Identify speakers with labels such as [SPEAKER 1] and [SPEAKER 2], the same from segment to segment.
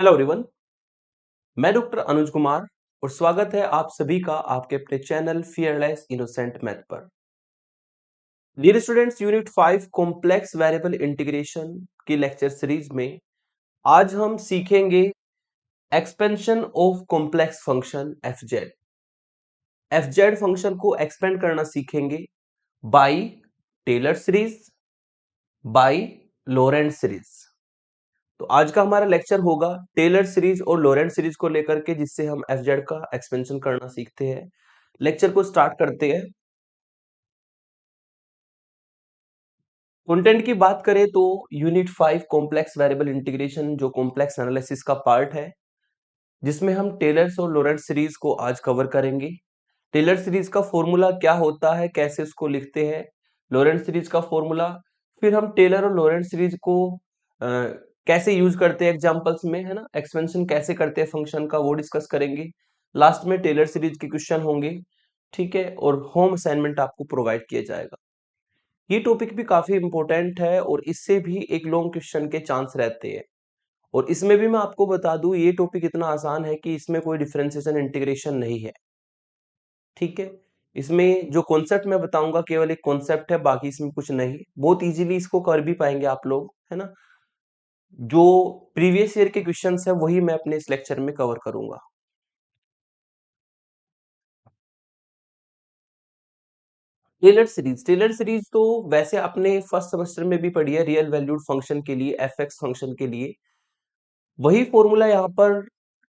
[SPEAKER 1] Hello everyone. मैं doctor Anuj Kumar और स्वागत है आप सभी का आपके अपने चैनल फियरलेस इनोसेंट मैथ पर। Dear students, unit 5 complex variable integration की लेक्चर सीरीज में आज हम सीखेंगे expansion of complex function f z. F z function को एक्सपेंड करना सीखेंगे by Taylor series, by Laurent series. तो आज का हमारा लेक्चर होगा टेलर सीरीज और लॉरेंट सीरीज को लेकर के, जिससे हम एफजेड का एक्सपेंशन करना सीखते हैं। लेक्चर को स्टार्ट करते हैं। कंटेंट की बात करें तो यूनिट 5 कॉम्प्लेक्स वेरिएबल इंटीग्रेशन जो कॉम्प्लेक्स एनालिसिस का पार्ट है, जिसमें हम टेलर्स और लॉरेंट सीरीज को आज कवर करेंगे। टेलर सीरीज का फॉर्मूला क्या होता है, कैसे उसको लिखते हैं, लॉरेंट सीरीज का फॉर्मूला, फिर हम टेलर और लॉरेंट सीरीज को कैसे यूज करते हैं एग्जांपल्स में, है ना, एक्सपेंशन कैसे करते हैं फंक्शन का, वो डिस्कस करेंगे। लास्ट में टेलर सीरीज के क्वेश्चन होंगे, ठीक है, और होम असाइनमेंट आपको प्रोवाइड किया जाएगा। ये टॉपिक भी काफी इंपॉर्टेंट है और इससे भी एक लॉन्ग क्वेश्चन के चांस रहते हैं। और इसमें भी मैं आपको बता दूं, ये टॉपिक इतना आसान है कि इसमें कोई डिफरेंशिएशन इंटीग्रेशन नहीं है, ठीक है। इसमें जो कॉन्सेप्ट मैं बताऊंगा केवल एक कॉन्सेप्ट है, बाकी इसमें कुछ नहीं। बहुत इजीली इसको कर भी पाएंगे आप लोग, है ना। जो प्रीवियस ईयर के क्वेश्चंस है वही मैं अपने इस लेक्चर में कवर करूंगा। टेलर सीरीज तो वैसे आपने फर्स्ट सेमेस्टर में भी पढ़ी है, रियल वैल्यूड फंक्शन के लिए, एफएक्स फंक्शन के लिए वही फॉर्मूला यहाँ पर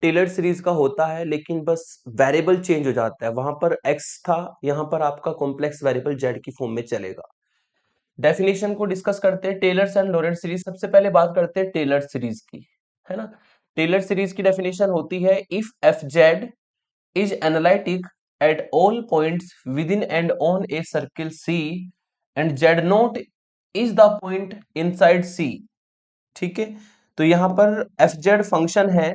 [SPEAKER 1] टेलर सीरीज का होता है, लेकिन बस वेरिएबल चेंज हो जाता है। वहां पर एक्स था, यहाँ पर आपका कॉम्प्लेक्स वेरिएबल जेड की फॉर्म में चलेगा। डेफिनेशन को डिस्कस करते हैं, टेलर्स एंड लॉरेंट सीरीज। सबसे पहले बात करते हैं टेलर सीरीज की, है ना। टेलर सीरीज की डेफिनेशन होती है, if f z is analytic at all points within and on a circle C and z naught is the point inside C, ठीक है। तो यहां पर एफ जेड फंक्शन है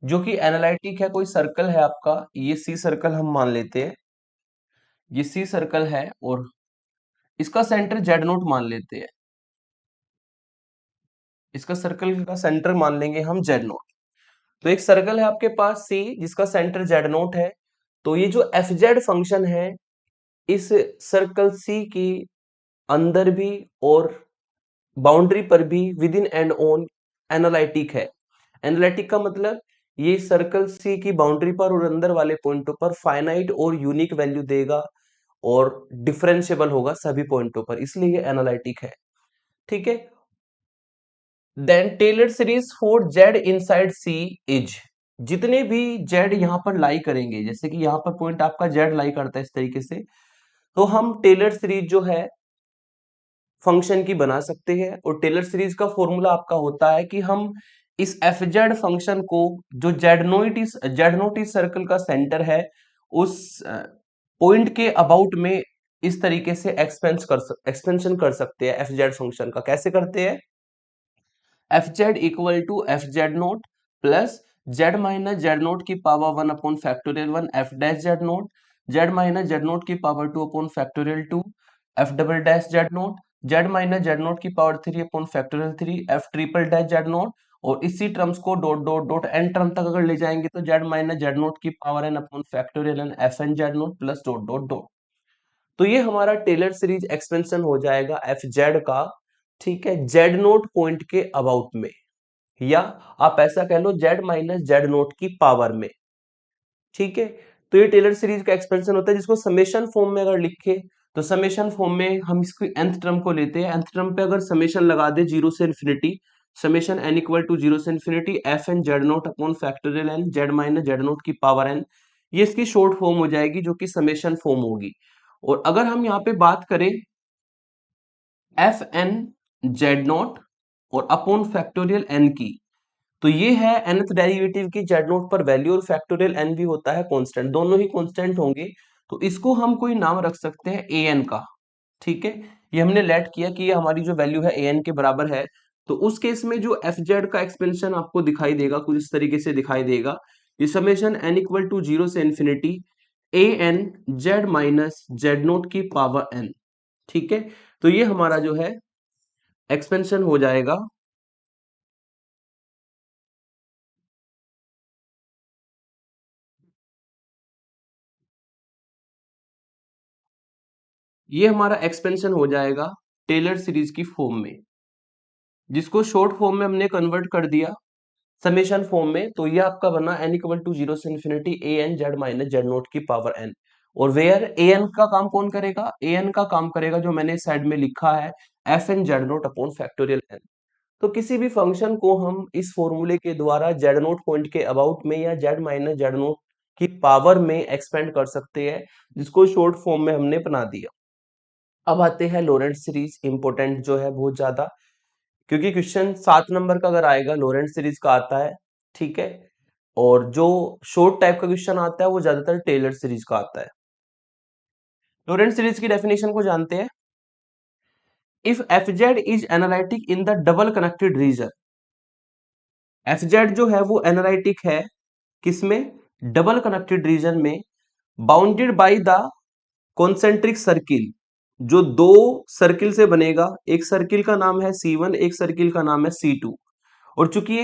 [SPEAKER 1] जो कि एनालिटिक है। कोई सर्कल है आपका, ये सी सर्कल हम मान लेते हैं, ये सी सर्कल है और इसका सेंटर जेड नोट मान लेते हैं, इसका सर्कल का सेंटर मान लेंगे हम जेड नोट। तो एक सर्कल है आपके पास सी जिसका सेंटर जेड नोट है। तो ये जो एफ जेड फंक्शन है, इस सर्कल सी की अंदर भी और बाउंड्री पर भी, with in and on, analytic है। एनालिटिक का मतलब ये सर्कल सी की बाउंड्री पर और अंदर वाले पॉइंटों पर फाइनाइट और यूनिक वैल्यू देगा और डिफरेंशिएबल होगा सभी पॉइंटों पर, इसलिए ये एनालिटिक है, ठीक है। Then Taylor series for z inside C is, जितने भी जेड यहां पर लाई करेंगे, जैसे कि यहां पर पॉइंट आपका जेड लाई करता है इस तरीके से, तो हम टेलर सीरीज जो है फंक्शन की बना सकते हैं। और टेलर सीरीज का फॉर्मूला आपका होता है कि हम इस एफ जेड फंक्शन को, जो जेड नोट इस सर्कल का सेंटर है, उस पॉइंट के अबाउट में इस तरीके से एक्सपेंशन कर सकते हैं एफ जेड फंक्शन का। कैसे करते हैं, F Z equal to F Z not plus Z minus Z note की पावर 1/फैक्टोरियल 1 F dash Z not, Z minus Z note की पावर 2/फैक्टोरियल 2 F double dash Z not, Z minus Z note की power 3/फैक्टोरियल 3 F triple dash Z not. और इसी terms को dot dot dot N term तक अगर ले जाएंगे तो जेड माइनस जेड नोट की power n/फैक्टोरियल F N Z not plus dot dot dot. तो ये हमारा टेलर सीरीज एक्सपेंशन हो जाएगा एफ जेड का, ठीक है, जेड नोट पॉइंट के अबाउट में, या आप ऐसा कह लो जेड माइनस जेड नोट की पावर में, ठीक है। तो ये टेलर सीरीज का एक्सपेंशन होता है, जिसको समेशन फॉर्म में अगर लिखे तो समेशन फॉर्म में हम इसकी nth टर्म को लेते हैं, nth टर्म पे अगर समेशन लगा दे जीरो से infinity, summation n equal to zero से infinity F N Z note upon factorial N Z minus Z note की पावर n, ये इसकी शॉर्ट फॉर्म हो जाएगी जो कि समेशन फॉर्म होगी। और अगर हम यहाँ पे बात करें एफ एन जेड नोट और अपॉन फैक्टोरियल एन की, तो ये है nth डेरिवेटिव की जेड नोट पर वैल्यू, और फैक्टोरियल एन भी होता है कांस्टेंट, दोनों ही कांस्टेंट होंगे। तो इसको हम कोई नाम रख सकते हैं ए एन का, ठीक है। ये हमने लेट किया कि ये हमारी जो वैल्यू है ए एन के बराबर है। तो उस केस में जो एफ जेड का एक्सपेंशन आपको दिखाई देगा, कुछ इस तरीके से दिखाई देगा, ये summation N equal to zero से infinity A N Z minus Z note की पावर एन, ठीक है। तो ये हमारा जो है एक्सपेंशन हो जाएगा ये हमारा एक्सपेंशन हो जाएगा टेलर सीरीज की फॉर्म में, जिसको शॉर्ट फॉर्म में हमने कन्वर्ट कर दिया समेशन फॉर्म में। तो ये आपका बना n इक्वल टू 0 से infinity A N Z minus Z note की पावर n। और वेयर ए एन का काम कौन करेगा, ए एन का काम करेगा जो मैंने साइड में लिखा है f N Z note upon factorial n. तो किसी भी फंक्शन को हम इस फॉर्मूले के द्वारा जेड नोट पॉइंट के अबाउट में या जेड माइनस जेड नोट की पावर में एक्सपेंड कर सकते हैं, जिसको शॉर्ट फॉर्म में हमने बना दिया। अब आते हैं लॉरेंट्ज सीरीज, इंपॉर्टेंट जो है बहुत ज्यादा, क्योंकि क्वेश्चन 7 नंबर का अगर आएगा लॉरेंट्ज सीरीज का आता है, ठीक है। और जो शॉर्ट टाइप का क्वेश्चन आता है वो ज्यादातर टेलर सीरीज का आता है। लॉरेंट्ज सीरीज की डेफिनेशन को जानते हैं। If f z is analytic in the double connected region, f z जो है वो एनालिटिक है किसमें, डबल कनेक्टेड रीजन में, bounded by the concentric circle, जो दो सर्किल से बनेगा, एक सर्किल का नाम है C1, एक सर्किल का नाम है C2। और चूंकि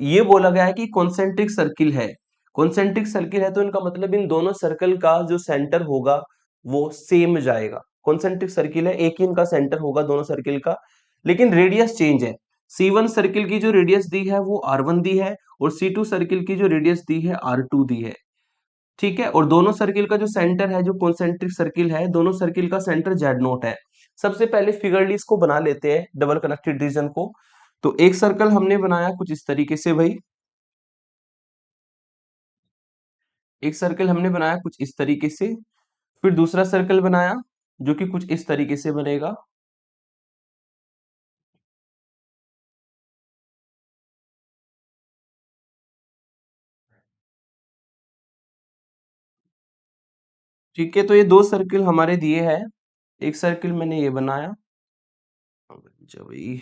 [SPEAKER 1] ये बोला गया है कि कॉन्सेंट्रिक सर्किल है, कॉन्सेंट्रिक सर्किल है तो इनका मतलब इन दोनों सर्कल का जो सेंटर होगा वो सेम जाएगा। कॉन्सेंट्रिक सर्किल है, एक ही इनका सेंटर होगा दोनों सर्किल का, लेकिन रेडियस चेंज है। C1 सर्किल की जो रेडियस दी है वो R1 दी है, और C2 सर्किल की जो रेडियस दी है R2 दी है, ठीक है। और दोनों सर्किल का जो सेंटर है, जो कॉन्सेंट्रिक सर्किल है, दोनों सर्किल का सेंटर जेड नोट है। सबसे पहले फिगरली इसको बना लेते हैं डबल कनेक्टेड रीजन को। तो एक सर्कल हमने बनाया कुछ इस तरीके से भाई, एक सर्कल हमने बनाया कुछ इस तरीके से, फिर दूसरा सर्कल बनाया जो कि कुछ इस तरीके से बनेगा। ठीक है, तो ये दो सर्कल हमारे दिए हैं, एक सर्कल मैंने ये बनाया। अच्छा भाई,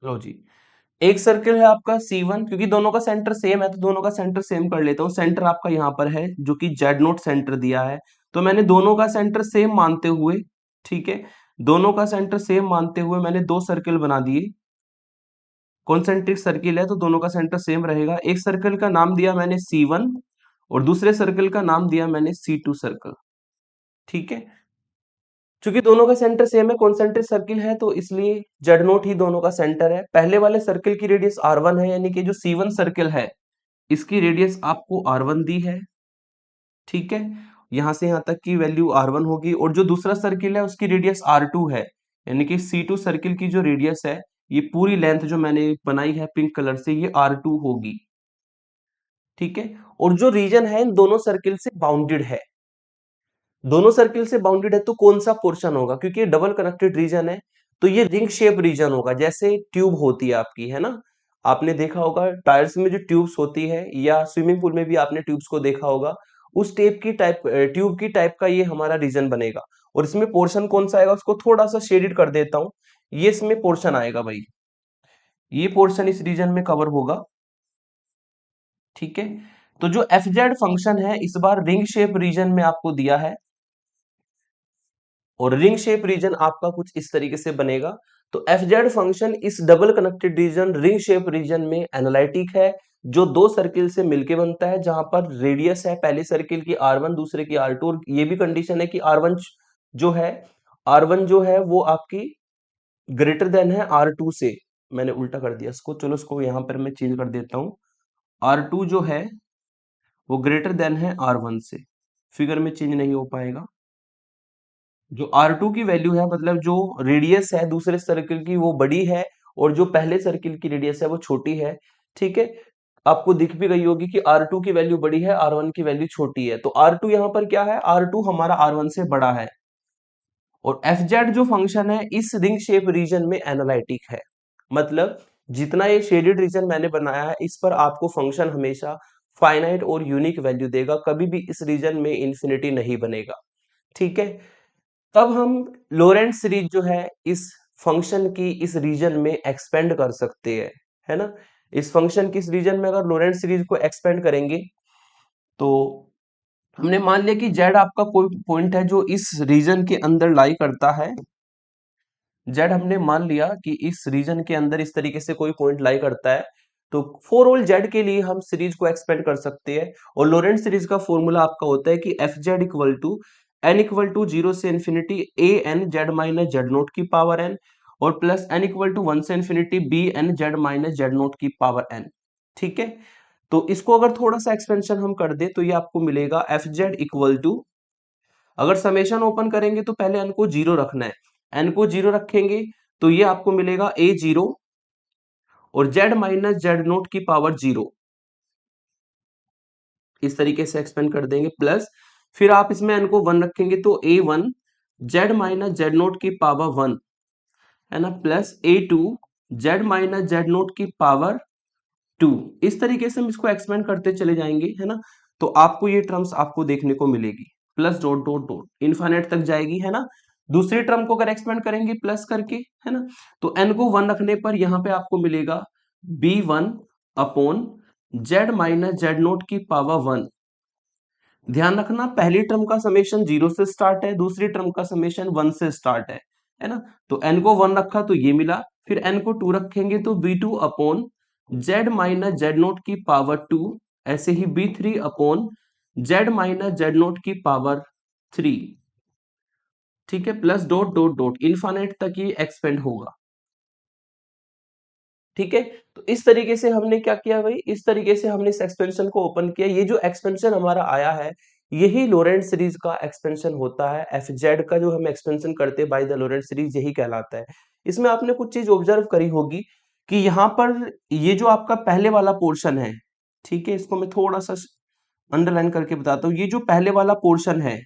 [SPEAKER 1] लो जी, एक सर्कल है आपका C1, क्योंकि दोनों का सेंटर सेम है तो दोनों का सेंटर सेम कर लेता हूँ। सेंटर आपका यहाँ पर है जो कि जेड नोट सेंटर दिया है, तो मैंने दोनों का सेंटर सेम मानते हुए, ठीक है, दोनों का सेंटर सेम मानते हुए मैंने दो सर्कल बना दिए। कॉन्सेंट्रिक सर्किल है तो दोनों का सेंटर सेम रहेगा। एक सर्कल का नाम दिया मैंने C1 और दूसरे सर्कल का नाम दिया मैंने C2 सर्कल, ठीक है। चूंकि दोनों का सेंटर सेम है, कॉन्सेंट्रिक सर्किल है, तो इसलिए जेड नोट ही दोनों का सेंटर है। पहले वाले सर्किल की रेडियस R1 है, यानी कि जो C1 सर्किल है इसकी रेडियस आपको R1 दी है, ठीक है। यहां से यहां तक की वैल्यू R1 होगी, और जो दूसरा सर्किल है उसकी रेडियस R2 है, यानी कि C2 सर्किल की जो रेडियस है, ये पूरी लेंथ जो मैंने बनाई है पिंक कलर से, ये R2 होगी, ठीक है। और जो रीजन है इन दोनों सर्किल से बाउंडेड है, दोनों सर्किल से बाउंडेड है, तो कौन सा पोर्शन होगा, क्योंकि ये डबल कनेक्टेड रीजन है तो ये रिंग शेप रीजन होगा, जैसे ट्यूब होती है आपकी, है ना। आपने देखा होगा टायर्स में जो ट्यूब्स होती है, या स्विमिंग पूल में भी आपने ट्यूब्स को देखा होगा, उस टाइप की टाइप ट्यूब की टाइप का ये हमारा रीजन बनेगा। और इसमें पोर्शन कौन सा आएगा उसको थोड़ा सा शेडिड कर देता हूं, ये इसमें पोर्शन आएगा भाई, ये पोर्शन इस रीजन में कवर होगा, ठीक है। तो जो एफ जेड फंक्शन है इस बार रिंग शेप रीजन में आपको दिया है, और रिंग शेप रीजन आपका कुछ इस तरीके से बनेगा। तो एफ जेड फंक्शन इस double connected region ring shape region में एनालिटिक है, जो दो सर्किल से मिलके बनता है, जहां पर रेडियस है पहले सर्किल की R1 दूसरे की R2, और ये भी कंडीशन है कि R1 जो है, R1 जो है वो आपकी ग्रेटर देन है R2 से। मैंने उल्टा कर दिया इसको, चलो इसको यहां पर मैं चेंज कर देता हूं। R2 जो है वो ग्रेटर देन है R1 से, फिगर में चेंज नहीं हो पाएगा। जो R2 की वैल्यू है, मतलब जो रेडियस है दूसरे सर्किल की वो बड़ी है, और जो पहले सर्किल की रेडियस है वो छोटी है, ठीक है। आपको दिख भी गई होगी कि R2 की वैल्यू बड़ी है, R1 की वैल्यू छोटी है, तो R2 यहाँ पर क्या है, R2 हमारा R1 से बड़ा है। और FZ जो फंक्शन है इस रिंग शेप रीजन में एनालिटिक है, मतलब जितना ये शेडेड रीजन मैंने बनाया है इस पर आपको फंक्शन हमेशा फाइनाइट और यूनिक वैल्यू देगा, कभी भी इस रीजन में इंफिनिटी नहीं बनेगा, ठीक है। तब हम लोरेंट सीरीज जो है इस फंक्शन की इस रीजन में एक्सपेंड कर सकते हैं, है ना। इस फंक्शन की इस रीजन में अगर लोरेंट सीरीज को एक्सपेंड करेंगे, तो हमने मान लिया कि जेड आपका कोई पॉइंट है जो इस रीजन के अंदर लाई करता है, जेड हमने मान लिया कि इस रीजन के अंदर इस तरीके से कोई पॉइंट लाई करता है। तो फॉर ऑल जेड के लिए हम सीरीज को एक्सपेंड कर सकते हैं और लोरेंट सीरीज का फॉर्मूला आपका होता है कि F Z equal to N equal to zero से infinity A N Z minus Z note की पावर एन और plus N equal to one से infinity B N Z minus Z note की पावर एन। ठीक है, तो इसको अगर थोड़ा सा एक्सपेंशन हम कर दे तो ये आपको मिलेगा एफ जेड इक्वल टू, अगर समेशन ओपन करेंगे तो पहले एन को जीरो रखना है, एन को जीरो रखेंगे तो ये आपको मिलेगा ए जीरो और जेड माइनस जेड नोट की पावर जीरो, इस तरीके से एक्सपेंड कर देंगे प्लस फिर आप इसमें एन को वन रखेंगे तो A one Z minus Z note की पावर वन है ना, plus A two Z minus Z note की पावर टू। इस तरीके से हम इसको एक्सपेंड करते चले जाएंगे है ना, तो आपको ये टर्म्स आपको देखने को मिलेगी plus dot dot dot infinite तक जाएगी है ना। दूसरी टर्म को अगर एक्सपेंड करेंगे प्लस करके है ना, तो एन को वन रखने पर यहाँ पे आपको मिलेगा b one upon Z minus Z note की पावर वन। ध्यान रखना पहली टर्म का समेशन जीरो से स्टार्ट है, दूसरी टर्म का समेशन वन से स्टार्ट है ना। तो एन को वन रखा तो ये मिला, फिर एन को टू रखेंगे तो B two upon Z minus Z note की पावर टू, ऐसे ही B three upon Z minus Z note की पावर थ्री। ठीक है, plus dot dot dot infinite तक ये एक्सपेंड होगा। ठीक है, तो इस तरीके से हमने क्या किया भाई, इस तरीके से हमने इस एक्सपेंशन को ओपन किया। ये जो एक्सपेंशन हमारा आया है यही लोरेंट सीरीज का एक्सपेंशन होता है। एफ जेड का जो हम एक्सपेंशन करते हैं बाय द लोरेंट सीरीज यही कहलाता है। इसमें आपने कुछ चीज ऑब्जर्व करी होगी कि यहाँ पर ये जो आपका पहले वाला पोर्शन है, ठीक है, इसको मैं थोड़ा सा अंडरलाइन करके बताता हूँ। ये जो पहले वाला पोर्शन है,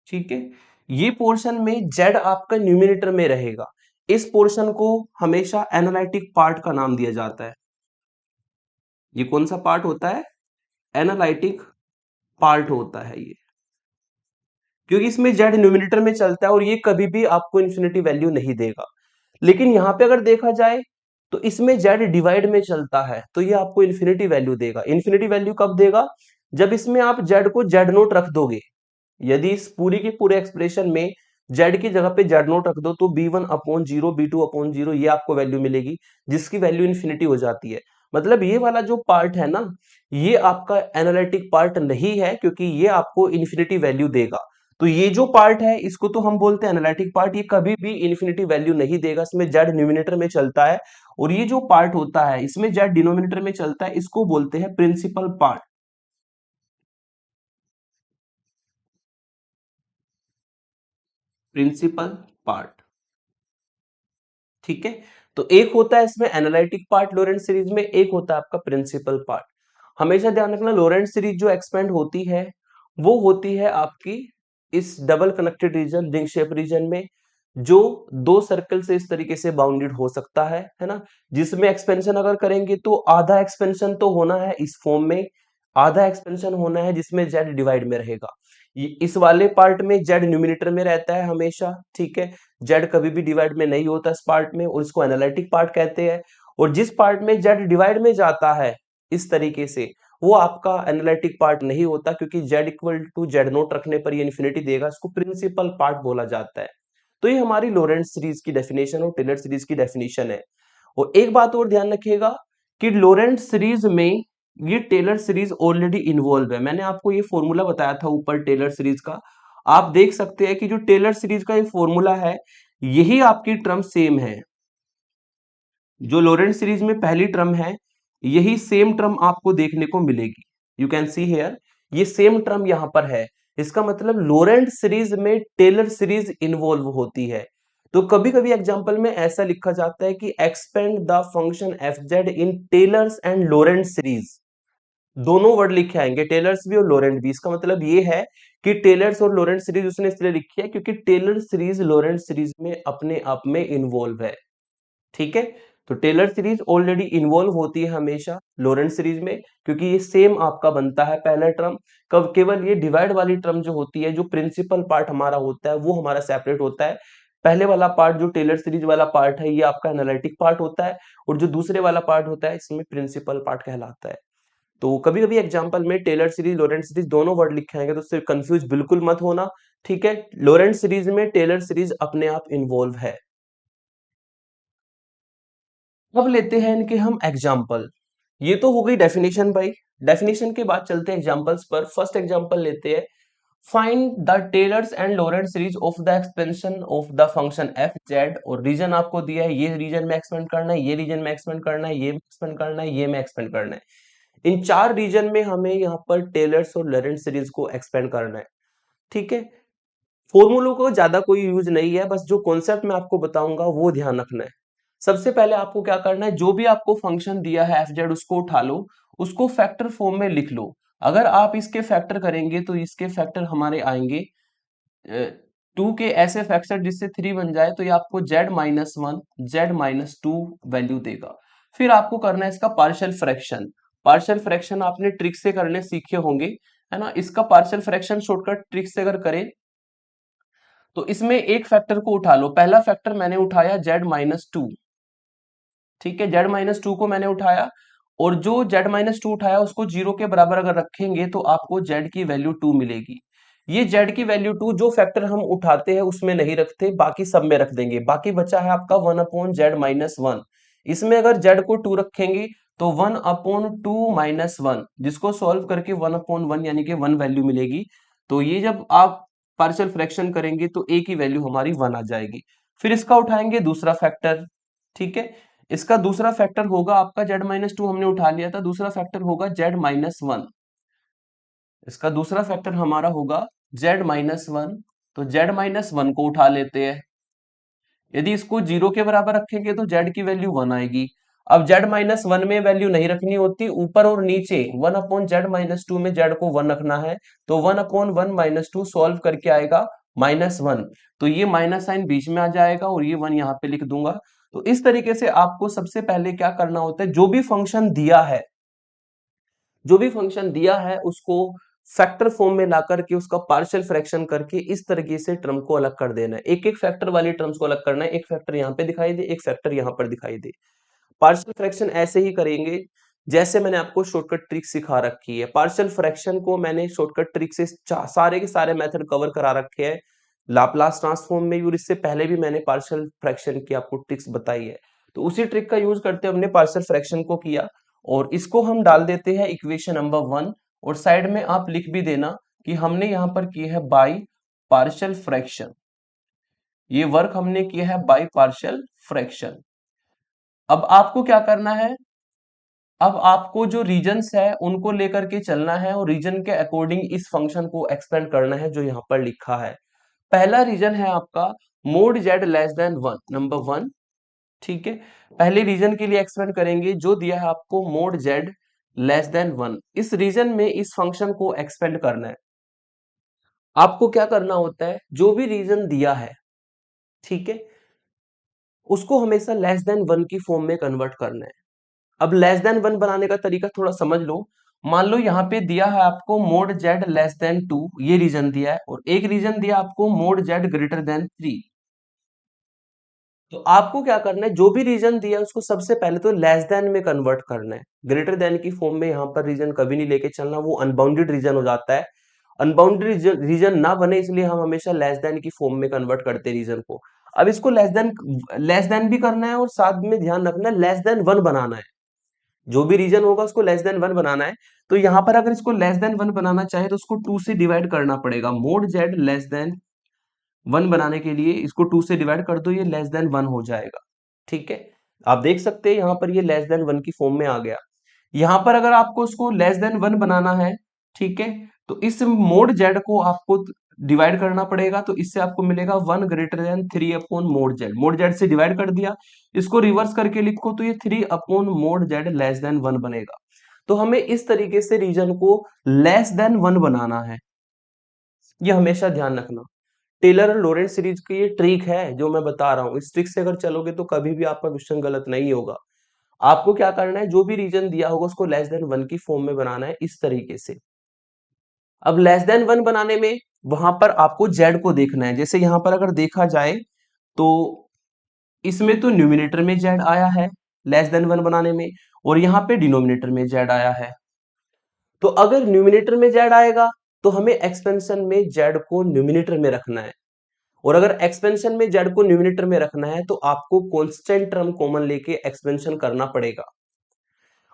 [SPEAKER 1] ठीक है, ये पोर्शन में जेड आपका न्यूमिनेटर में रहेगा। इस पोर्शन को हमेशा एनालिटिक पार्ट का नाम दिया जाता है। ये कौन सा पार्ट होता है? एनालिटिक पार्ट होता है ये, क्योंकि इसमें जेड न्यूमिनेटर में चलता है और ये कभी भी आपको इन्फिनिटी वैल्यू नहीं देगा। लेकिन यहां पे अगर देखा जाए तो इसमें जेड डिवाइड में चलता है तो ये आपको इन्फिनिटी वैल्यू देगा। इन्फिनिटी वैल्यू कब देगा? जब इसमें आप जेड को जेड नोट रख दोगे। यदि इस पूरी के पूरे एक्सप्रेशन में जेड की जगह पे जेड नोट रख दो तो b one upon zero b two upon zero ये आपको वैल्यू मिलेगी, जिसकी वैल्यू इन्फिनिटी हो जाती है। मतलब ये वाला जो पार्ट है ना, ये आपका एनालिटिक पार्ट नहीं है क्योंकि ये आपको इन्फिनिटी वैल्यू देगा। तो ये जो पार्ट है इसको तो हम बोलते हैं एनालिटिक पार्ट। ये कभी भी इन्फिनिटी वैल्यू नहीं देगा, इसमें जेड न्यूमिनेटर में चलता है। और ये जो पार्ट होता है इसमें जेड डिनोमिनेटर में चलता है, इसको बोलते हैं प्रिंसिपल पार्ट। प्रिंसिपल पार्ट, ठीक है। तो एक होता है इसमें एनालिटिक पार्ट लोरेंट सीरीज में, एक होता है आपका प्रिंसिपल पार्ट। हमेशा ध्यान रखना लोरेंट सीरीज जो एक्सपेंड होती है वो होती है आपकी इस double connected region ring shape region में, जो दो सर्कल से इस तरीके से बाउंडेड हो सकता है ना। जिसमें एक्सपेंशन अगर करेंगे तो आधा एक्सपेंशन तो होना है इस फॉर्म में, आधा एक्सपेंशन होना है जिसमें जेड डिवाइड में रहेगा। इस वाले पार्ट में जेड न्यूमिनेटर में रहता है हमेशा, ठीक है। जेड कभी भी डिवाइड में नहीं होता इस पार्ट में और इसको एनालिटिक पार्ट कहते हैं। और जिस पार्ट में जेड डिवाइड में जाता है इस तरीके से, वो आपका एनालिटिक पार्ट नहीं होता क्योंकि z equal to z naught रखने पर ये इन्फिनिटी देगा, इसको प्रिंसिपल पार्ट बोला जाता है। तो ये हमारी लोरेंट सीरीज की डेफिनेशन और टेलर सीरीज की डेफिनेशन है। और एक बात और ध्यान रखिएगा कि लोरेंट सीरीज में ये टेलर सीरीज ऑलरेडी इन्वॉल्व है। मैंने आपको ये फॉर्मूला बताया था ऊपर टेलर सीरीज का, आप देख सकते हैं कि जो टेलर सीरीज का ये फॉर्मूला है यही आपकी टर्म सेम है। जो लोरेंट सीरीज में पहली टर्म है यही सेम टर्म आपको देखने को मिलेगी। यू कैन सी हेयर, ये सेम टर्म यहां पर है। इसका मतलब लोरेंट सीरीज में टेलर सीरीज इन्वॉल्व होती है। तो कभी कभी एग्जांपल में ऐसा लिखा जाता है कि expand the function F Z in Taylor's and Laurent series. दोनों वर्ड लिखे आएंगे, टेलर्स भी और लोरेंट भी। इसका मतलब ये है कि टेलर्स और लोरेंट सीरीज उसने इसलिए लिखी है क्योंकि टेलर सीरीज लोरेंट सीरीज में अपने आप में इन्वॉल्व है। ठीक है, तो टेलर सीरीज ऑलरेडी इन्वॉल्व होती है हमेशा लोरेंट सीरीज में क्योंकि ये सेम आपका बनता है पहला टर्म। कब केवल ये डिवाइड वाली टर्म जो होती है, जो प्रिंसिपल पार्ट हमारा होता है वो हमारा सेपरेट होता है। पहले वाला पार्ट जो टेलर सीरीज वाला पार्ट है ये आपका एनालिटिक पार्ट होता है और जो दूसरे वाला पार्ट होता है इसमें प्रिंसिपल पार्ट कहलाता है। तो कभी कभी एग्जांपल में टेलर सीरीज लोरेंट सीरीज दोनों वर्ड लिखे आएंगे तो उससे कंफ्यूज बिल्कुल मत होना। ठीक है, लोरेंट सीरीज में टेलर सीरीज अपने आप इन्वॉल्व है। अब लेते हैं इनके हम एग्जाम्पल। ये तो हो गई डेफिनेशन भाई। डेफिनेशन के बाद चलते हैं एग्जाम्पल्स पर। फर्स्ट एग्जाम्पल लेते हैं, find the Taylor's and Laurent series of the expansion of the function F z. और रीजन आपको दिया है, ये रीजन में एक्सपेंड करना है, ये रीजन में एक्सपेंड करना है, ये एक्सपेंड करना है, ये में एक्सपेंड करना है। इन चार रीजन में हमें यहाँ पर टेलर्स और लॉरेंट सीरीज को एक्सपेंड करना है। ठीक है, फॉर्मूलों को ज्यादा कोई यूज नहीं है, बस जो कॉन्सेप्ट मैं आपको बताऊंगा वो ध्यान रखना है। सबसे पहले आपको क्या करना है, जो भी आपको फंक्शन दिया है एफ जेड उसको उठा लो, उसको फैक्टर फॉर्म में लिख लो। अगर आप इसके फैक्टर करेंगे तो इसके फैक्टर हमारे आएंगे 2 के ऐसे फैक्टर जिससे 3 बन जाए, तो ये आपको z-1 z-2 वैल्यू देगा। फिर आपको करना है इसका पार्शियल फ्रैक्शन। पार्शियल फ्रैक्शन आपने ट्रिक से करने सीखे होंगे, है ना। इसका पार्शियल फ्रैक्शन शॉर्टकट ट्रिक से अगर करें तो इसमें एक फैक्टर को उठा लो। पहला फैक्टर मैंने उठाया z-2, ठीक है, z-2 को मैंने उठाया, और जो z-2 उठाया उसको 0 के बराबर अगर रखेंगे तो आपको z की वैल्यू 2 मिलेगी। ये z की वैल्यू 2 जो फैक्टर हम उठाते हैं उसमें नहीं रखते, बाकी सब में रख देंगे। बाकी बचा है आपका 1/z-1। इसमें अगर z को 2 रखेंगे तो 1/2 - 1, जिसको सॉल्व करके 1/1 यानी कि 1 वैल्यू मिलेगी। तो ये जब आप पार्शियल फ्रैक्शन करेंगे तो a की वैल्यू हमारी 1 आ जाएगी। फिर इसका उठाएंगे दूसरा फैक्टर, ठीक है। इसका दूसरा फैक्टर होगा आपका z-2 हमने उठा लिया था, दूसरा फैक्टर होगा z-1। इसका दूसरा फैक्टर हमारा होगा z-1, तो z-1 को उठा लेते हैं। यदि इसको 0 के बराबर रखेंगे तो z की वैल्यू 1 आएगी। अब z-1 में वैल्यू नहीं रखनी होती, ऊपर और नीचे 1/z-2 में z को 1 रखना है। तो 1/1 - 2 सॉल्व करके आएगा -1। तो ये माइनस साइन बीच में आ जाएगा और ये 1 यहाँ पे लिख दूंगा। तो इस तरीके से आपको सबसे पहले क्या करना होता है, जो भी फंक्शन दिया है उसको फैक्टर फॉर्म में ला करके उसका पार्शियल फ्रैक्शन करके इस तरीके से टर्म को अलग कर देना है। एक एक फैक्टर वाली टर्म्स को अलग करना है। एक फैक्टर यहाँ पे दिखाई दे, एक फैक्टर यहाँ पर दिखाई दे। पार्शियल फ्रैक्शन ऐसे ही करेंगे जैसे मैंने आपको शॉर्टकट ट्रिक सिखा रखी है। पार्शियल फ्रैक्शन को मैंने शॉर्टकट ट्रिक से सारे के सारे मेथड कवर करा रखे हैं लाप्लास ट्रांसफॉर्म में, और इससे पहले भी मैंने पार्शियल फ्रैक्शन की आपको ट्रिक्स बताई है। तो उसी ट्रिक का यूज करते हमने पार्शियल फ्रैक्शन को किया, और इसको हम डाल देते हैं इक्वेशन नंबर 1। और साइड में आप लिख भी देना कि हमने यहाँ पर किया है बाई पार्शियल फ्रैक्शन। ये वर्क हमने किया है बाई पार्शियल फ्रैक्शन। अब आपको क्या करना है, अब आपको जो रीजन्स है उनको लेकर के चलना है और रीजन के अकॉर्डिंग इस फंक्शन को एक्सपेंड करना है जो यहाँ पर लिखा है। पहला रीजन है आपका mode z less than 1, number 1, ठीक है। पहले रीजन के लिए एक्सपेंड करेंगे जो दिया है आपको मोड जेड लेस देन 1। इस रीजन में इस फंक्शन को एक्सपेंड करना है। आपको क्या करना होता है, जो भी रीजन दिया है, ठीक है, उसको हमेशा लेस देन 1 की फॉर्म में कन्वर्ट करना है। अब लेस देन 1 बनाने का तरीका थोड़ा समझ लो। मान लो यहाँ पे दिया है आपको मोड जेड लेस देन 2, ये रीजन दिया है, और एक रीजन दिया आपको मोड जेड ग्रेटर देन 3। तो आपको क्या करना है, जो भी रीजन दिया है उसको सबसे पहले तो लेस देन में कन्वर्ट करना है। ग्रेटर देन की फॉर्म में यहाँ पर रीजन कभी नहीं लेके चलना, वो अनबाउंडेड रीजन हो जाता है। अनबाउंडेड रीजन ना बने इसलिए हम हमेशा लेस देन की फॉर्म में कन्वर्ट करते हैं रीजन को। अब इसको लेस देन भी करना है और साथ में ध्यान रखना है लेस देन 1 बनाना है। जो भी रीजन होगा उसको लेस देन 1 बनाना है। तो यहाँ पर अगर इसको लेस देन 1 बनाना चाहे तो उसको 2 से डिवाइड करना पड़ेगा। मोड जेड लेस देन 1 बनाने के लिए इसको 2 से डिवाइड कर दो, ये लेस देन 1 हो जाएगा, ठीक है। आप देख सकते हैं यहाँ पर ये लेस देन 1 की फॉर्म में आ गया। यहाँ पर अगर आपको इसको लेस देन 1 बनाना है, ठीक है, तो इस मोड जेड को आपको डिवाइड करना पड़ेगा। तो इससे आपको मिलेगा 1 greater than 3 upon mode Z से डिवाइड कर दिया। इसको रिवर्स करके लिखो तो ये 3 upon mode z less than 1 बनेगा। तो हमें इस तरीके से रीजन को लेस देन 1 बनाना है, ये हमेशा ध्यान रखना। टेलर और लॉरेंट सीरीज की ये ट्रिक है जो मैं बता रहा हूँ, इस ट्रिक से अगर चलोगे तो कभी भी आपका क्वेश्चन गलत नहीं होगा। आपको क्या करना है, जो भी रीजन दिया होगा उसको लेस देन 1 की फॉर्म में बनाना है इस तरीके से। अब लेस देन 1 बनाने में वहां पर आपको जेड को देखना है। जैसे यहां पर अगर देखा जाए तो इसमें तो न्यूमिनेटर में जेड आया है लेस देन 1 बनाने में, और यहाँ पे डिनोमिनेटर में जेड आया है। तो अगर न्यूमिनेटर में जेड आएगा तो हमें एक्सपेंशन में जेड को न्यूमिनेटर में रखना है, और अगर एक्सपेंशन में जेड को न्यूमिनेटर में रखना है तो आपको कांस्टेंट टर्म कॉमन लेके एक्सपेंशन करना पड़ेगा।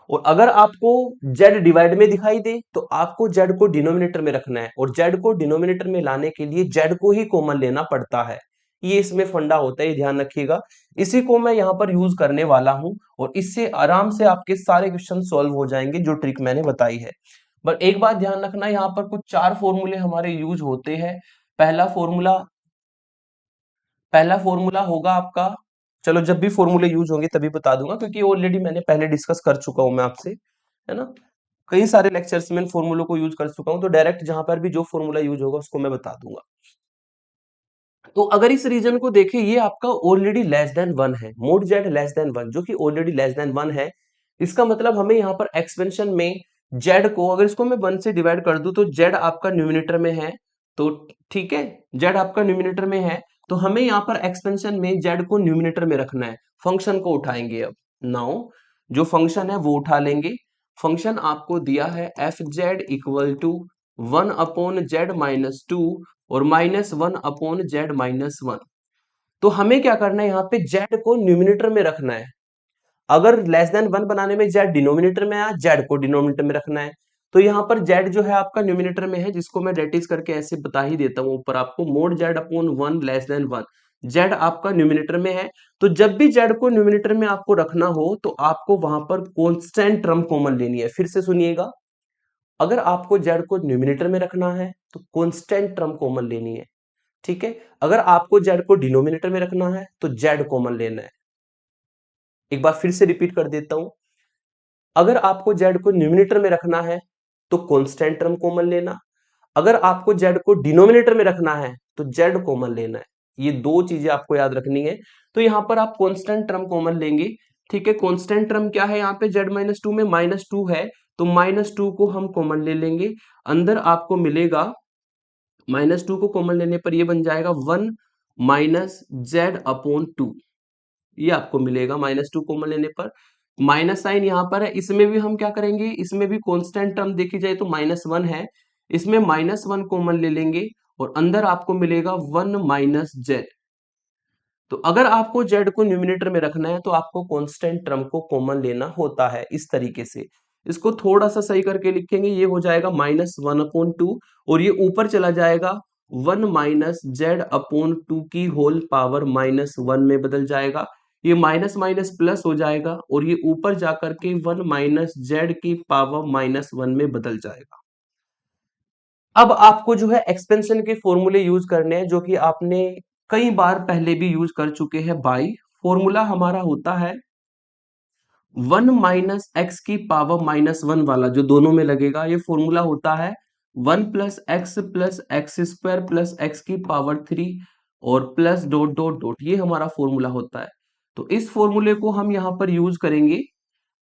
[SPEAKER 1] और अगर आपको जेड डिवाइड में दिखाई दे तो आपको जेड को डिनोमिनेटर में रखना है, और जेड को डिनोमिनेटर में लाने के लिए जेड को ही कॉमन लेना पड़ता है। ये इसमें फंडा होता है, ये ध्यान रखिएगा। इसी को मैं यहाँ पर यूज करने वाला हूं और इससे आराम से आपके सारे क्वेश्चन सॉल्व हो जाएंगे जो ट्रिक मैंने बताई है। पर एक बात ध्यान रखना, यहाँ पर कुछ 4 फॉर्मूले हमारे यूज होते हैं। पहला फॉर्मूला पहला फॉर्मूला होगा आपका, चलो जब भी फॉर्मूले यूज होंगे तभी बता दूंगा, क्योंकि ऑलरेडी मैंने पहले डिस्कस कर चुका हूं मैं आपसे, है ना। कई सारे लेक्चर्स में फॉर्मूलों को यूज कर चुका हूं, तो डायरेक्ट जहां पर भी जो फॉर्मूला यूज होगा उसको मैं बता दूंगा। तो अगर इस रीजन को देखें, ये आपका ऑलरेडी लेस देन 1 है, मोड जेड लेस देन 1, जो कि ऑलरेडी लेस देन 1 है। इसका मतलब हमें यहाँ पर एक्सपेंशन में जेड को, अगर इसको मैं 1 से डिवाइड कर दूं तो जेड आपका न्यूमिनेटर में है, तो ठीक है, जेड आपका न्यूमिनेटर में है, तो हमें यहाँ पर एक्सपेंशन में जेड को न्यूमिनेटर में रखना है। फंक्शन को उठाएंगे अब, नाउ जो फंक्शन है वो उठा लेंगे। फंक्शन आपको दिया है F Z equal to 1/z-2 और -1/z-1। तो हमें क्या करना है, यहाँ पे जेड को न्यूमिनेटर में रखना है। अगर लेस देन 1 बनाने में जेड डिनोमिनेटर में आया, जेड को डिनोमिनेटर में रखना है। तो यहाँ पर जेड जो है आपका न्यूमिनेटर में है, जिसको मैं डेटिज करके ऐसे बता ही देता हूँ ऊपर आपको, mode Z upon 1 less than 1। Z आपका न्यूमिनेटर में है, तो जब भी जेड को न्यूमिनेटर में आपको रखना हो तो आपको वहां पर कांस्टेंट टर्म कॉमन लेनी है। फिर से सुनिएगा, अगर आपको जेड को न्यूमिनेटर में रखना है तो कांस्टेंट टर्म कॉमन लेनी है, ठीक है। अगर आपको जेड को डिनोमिनेटर में रखना है तो जेड कॉमन लेना है। एक बार फिर से रिपीट कर देता हूं, अगर आपको जेड को न्यूमिनेटर में रखना है तो कांस्टेंट टर्म कॉमन लेना, अगर आपको जेड को डिनोमिनेटर में रखना है तो जेड कॉमन लेना है। ये दो चीजें आपको याद रखनी है। तो यहां पर आप कांस्टेंट टर्म कॉमन लेंगे, ठीक है। कांस्टेंट टर्म क्या है, यहाँ पे z-2 में -2 है, तो -2 को हम कॉमन ले लेंगे। अंदर आपको मिलेगा, -2 को कॉमन लेने पर ये बन जाएगा 1 -z/2। ये आपको मिलेगा -2 कॉमन लेने पर। माइनस साइन यहाँ पर है, इसमें भी हम क्या करेंगे, इसमें भी कांस्टेंट टर्म देखी जाए तो -1 है, इसमें -1 कॉमन ले लेंगे और अंदर आपको मिलेगा 1 -z। तो अगर आपको z को न्यूमिनेटर में रखना है तो आपको कांस्टेंट टर्म को कॉमन लेना होता है। इस तरीके से इसको थोड़ा सा सही करके लिखेंगे, ये हो जाएगा -1/2 और ये ऊपर चला जाएगा 1 -z/2 की होल पावर -1 में बदल जाएगा। ये माइनस माइनस प्लस हो जाएगा और ये ऊपर जाकर के 1 -z की पावर -1 में बदल जाएगा। अब आपको जो है एक्सपेंशन के फॉर्मूले यूज करने हैं, जो कि आपने कई बार पहले भी यूज कर चुके हैं। बाई फॉर्मूला हमारा होता है 1 -x की पावर -1 वाला, जो दोनों में लगेगा, ये फॉर्मूला होता है 1 + x स्क्वायर प्लस x की पावर 3 और प्लस डॉट डॉट डॉट, ये हमारा फॉर्मूला होता है। तो इस फॉर्मूले को हम यहाँ पर यूज करेंगे।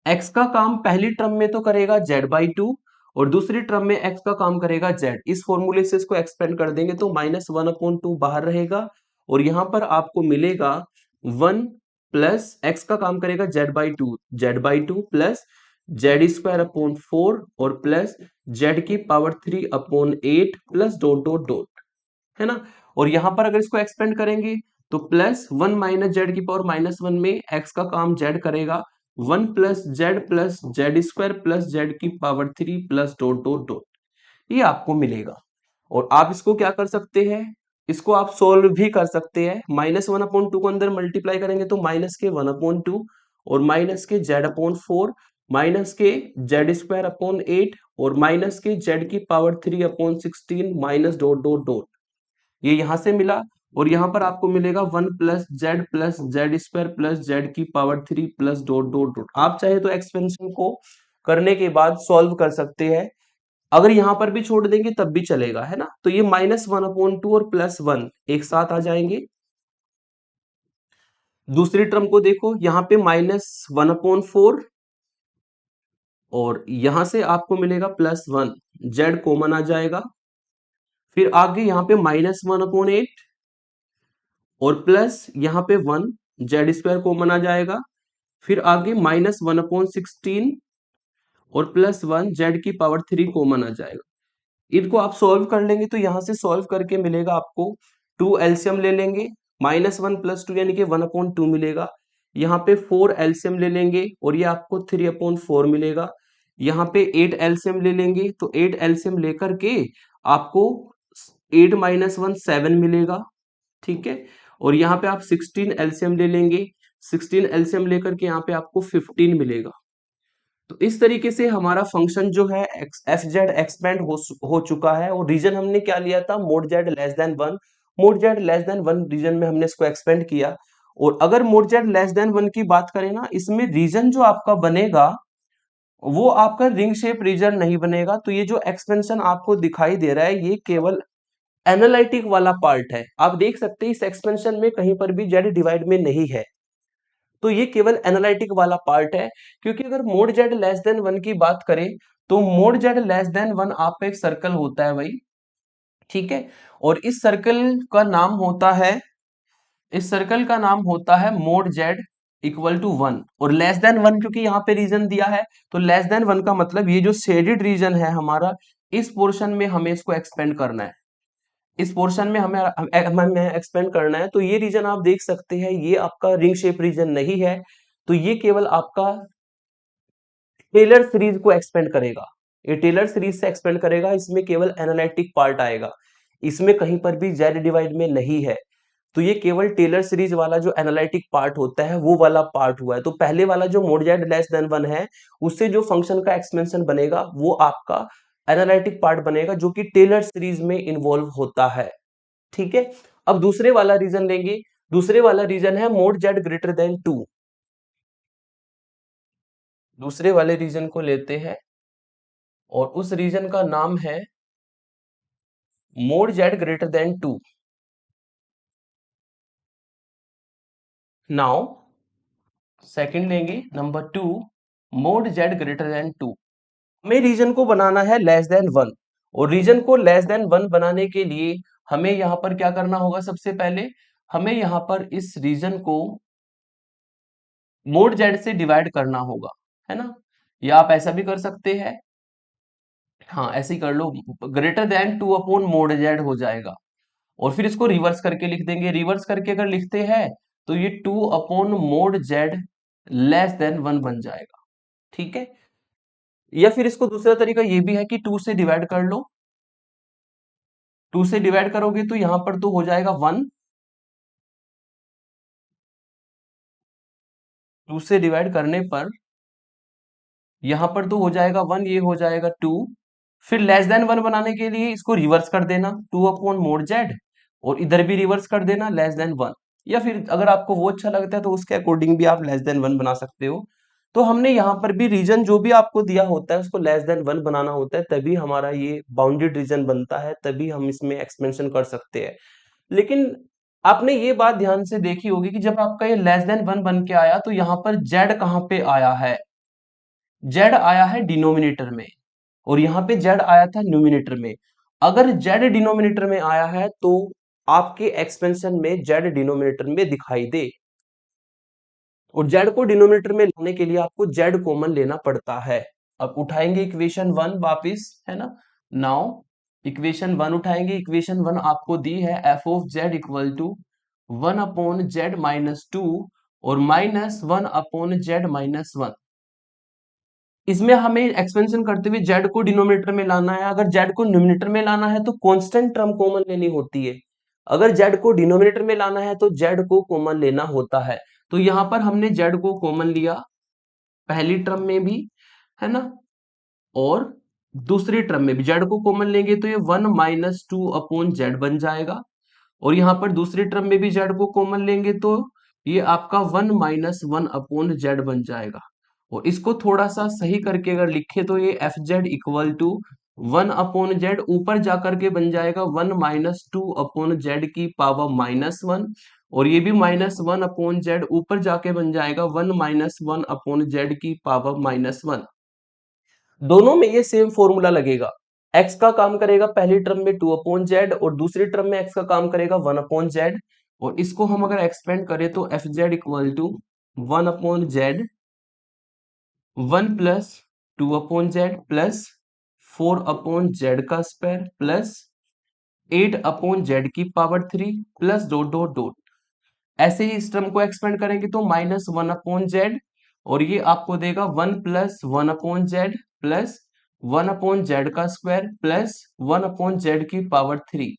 [SPEAKER 1] x का काम पहली टर्म में तो करेगा z/2 और दूसरी टर्म में x का काम करेगा z। इस फॉर्मूले से इसको एक्सपेंड कर देंगे तो -1/2 बाहर रहेगा और यहां पर आपको मिलेगा 1 प्लस x का काम करेगा z/2 प्लस z² और प्लस z की power 3/8 plus dot dot dot, है ना। और यहां पर अगर इसको एक्सपेंड करेंगे तो प्लस 1 -z की पावर -1 में x का काम z करेगा 1 प्लस z² प्लस z की power 3 plus dot dot dot, ये आपको मिलेगा। और आप इसको क्या कर सकते हैं, इसको आप सोल्व भी कर सकते हैं। -1/2 को अंदर मल्टीप्लाई करेंगे तो माइनस के 1/2 और माइनस के z/4 माइनस के z²/8 और माइनस के z की power 3/16 minus dot dot dot, ये यहां से मिला। और यहां पर आपको मिलेगा 1 प्लस z² प्लस z की power 3 plus dot dot dot. आप चाहे तो एक्सपेंशन को करने के बाद सॉल्व कर सकते हैं, अगर यहां पर भी छोड़ देंगे तब भी चलेगा, है ना। तो ये -1/2 और +1 एक साथ आ जाएंगे। दूसरी टर्म को देखो, यहाँ पे -1/4 और यहां से आपको मिलेगा +1, z कॉमन आ जाएगा। फिर आगे यहाँ पे -1/8 और प्लस यहाँ पे 1, z² कॉमन आ जाएगा। फिर आगे -1/16 और +1 z की पावर 3 कॉमन आ जाएगा। इनको आप सॉल्व कर लेंगे तो यहां से सॉल्व करके मिलेगा आपको 2 एलसीएम ले लेंगे, -1 + 2 यानी कि 1/2 मिलेगा। यहाँ पे 4 एलसीएम ले लेंगे और ये आपको 3/4 मिलेगा। यहाँ पे 8 एलसीएम ले लेंगे तो 8 एलसीएम लेकर के आपको 8 - 1 7 मिलेगा, ठीक है। और यहाँ पे आप 16 एलसीएम ले लेंगे, 16 एलसीएम लेकर के यहाँ पे आपको 15 मिलेगा। तो इस तरीके से हमारा फंक्शन जो है एफ जेड एक्सपेंड हो चुका है। और रीजन हमने क्या लिया था, mod z less than 1। Mod z less than 1 region में हमने इसको एक्सपेंड किया। और अगर मोड जेड लेस देन 1 की बात करें ना, इसमें रीजन जो आपका बनेगा वो आपका रिंग शेप रीजन नहीं बनेगा। तो ये जो एक्सपेंशन आपको दिखाई दे रहा है ये केवल एनालिटिक वाला पार्ट है। आप देख सकते हैं इस एक्सपेंशन में कहीं पर भी जेड डिवाइड में नहीं है, तो ये केवल एनालिटिक वाला पार्ट है। क्योंकि अगर मोड जेड लेस देन 1 की बात करें तो मोड जेड लेस देन 1 आपका एक सर्कल होता है भाई, ठीक है। और इस सर्कल का नाम होता है मोड जेड इक्वल टू 1। और लेस देन 1 क्योंकि यहाँ पे रीजन दिया है, तो लेस देन 1 का मतलब ये जो शेडेड रीजन है हमारा, इस पोर्शन में हमें इसको एक्सपेंड करना है। इस पोर्शन में हमें एक्सपेंड करना है। तो ये रीजन आप देख सकते हैं ये आपका रिंग शेप रीजन नहीं है, तो ये केवल आपका टेलर सीरीज को एक्सपेंड करेगा। ये टेलर सीरीज से एक्सपेंड करेगा, इसमें केवल एनालिटिक पार्ट आएगा, इसमें कहीं पर भी जेड डिवाइड में नहीं है। तो ये केवल टेलर सीरीज वाला जो एनालिटिक पार्ट होता है वो वाला पार्ट हुआ है। तो पहले वाला जो मोड जेड लेस देन 1 है उससे जो फंक्शन का एक्सपेंशन बनेगा वो आपका एनालिटिक पार्ट बनेगा जो कि टेलर सीरीज में इन्वॉल्व होता है, ठीक है। अब दूसरे वाला रीजन लेंगे। दूसरे वाला रीजन है मोड जेड ग्रेटर देन 2। दूसरे वाले रीजन को लेते हैं और उस रीजन का नाम है mod Z greater than 2। Now second लेंगे, number 2, mod Z greater than 2। हमें रीजन को बनाना है लेस देन 1। और रीजन को लेस देन 1 बनाने के लिए हमें यहां पर क्या करना होगा, सबसे पहले हमें यहां पर इस रीजन को मोड जेड से डिवाइड करना होगा, है ना। या आप ऐसा भी कर सकते हैं, हाँ ऐसे ही कर लो, ग्रेटर देन 2 मोड जेड हो जाएगा। और फिर इसको रिवर्स करके लिख देंगे। रिवर्स करके अगर लिखते हैं तो ये 2 मोड जेड लेस देन 1 बन जाएगा, ठीक है। या फिर इसको दूसरा तरीका ये भी है कि 2 से डिवाइड कर लो। 2 से डिवाइड करोगे तो यहां पर तो हो जाएगा 1, 2 से डिवाइड करने पर यहां पर तो हो जाएगा 1, ये हो जाएगा 2। फिर लेस देन 1 बनाने के लिए इसको रिवर्स कर देना, 2 मोड जेड, और इधर भी रिवर्स कर देना लेस देन 1। या फिर अगर आपको वो अच्छा लगता है तो उसके अकॉर्डिंग भी आप लेस देन 1 बना सकते हो। तो हमने यहाँ पर भी रीजन जो भी आपको दिया होता है उसको लेस देन 1 बनाना होता है, तभी हमारा ये बाउंडेड रीजन बनता है, तभी हम इसमें एक्सपेंशन कर सकते हैं। लेकिन आपने ये बात ध्यान से देखी होगी कि जब आपका ये लेस देन 1 बन के आया तो यहाँ पर जेड कहाँ पे आया है, जेड आया है डिनोमिनेटर में, और यहाँ पे जेड आया था न्यूमिनेटर में। अगर जेड डिनोमिनेटर में आया है तो आपके एक्सपेंशन में जेड डिनोमिनेटर में दिखाई दे, और जेड को डिनोमिनेटर में लाने के लिए आपको जेड कॉमन लेना पड़ता है। अब उठाएंगे इक्वेशन 1 वापिस, है ना। नाउ इक्वेशन 1 उठाएंगे। इक्वेशन 1 आपको दी है f of z equal to 1/z-2 और -1/z-1। इसमें हमें एक्सपेंशन करते हुए जेड को डिनोमिनेटर में लाना है। अगर जेड को न्यूमिनेटर में लाना है तो कांस्टेंट टर्म कॉमन लेनी होती है। अगर जेड को डिनोमिनेटर में लाना है तो जेड को कॉमन लेना होता है। तो यहां पर हमने जेड को कॉमन लिया पहली टर्म में भी, है ना, और दूसरी टर्म में भी जेड को कॉमन लेंगे तो ये 1 - 2/z बन जाएगा। और यहाँ पर दूसरी टर्म में भी जेड को कॉमन लेंगे तो ये आपका 1 - 1/z बन जाएगा। और इसको थोड़ा सा सही करके अगर लिखे तो ये F Z equal to 1/z ऊपर जाकर के बन जाएगा 1 - 2/z⁻1। और ये भी -1/z ऊपर जाके बन जाएगा 1 - 1/z⁻1। दोनों में ये सेम फॉर्मूला लगेगा। x का काम करेगा पहली टर्म में 2/z और दूसरी टर्म में x का काम करेगा 1/z। और इसको हम अगर एक्सपेंड करें तो f Z equal to 1/z 1 plus 2/z plus 4/z का square plus 8/z³ plus dot dot dot. ऐसे ही इस टर्म को एक्सपेंड करेंगे तो -1/z, और ये आपको देगा 1 + 1/z plus 1/z² plus 1/z³।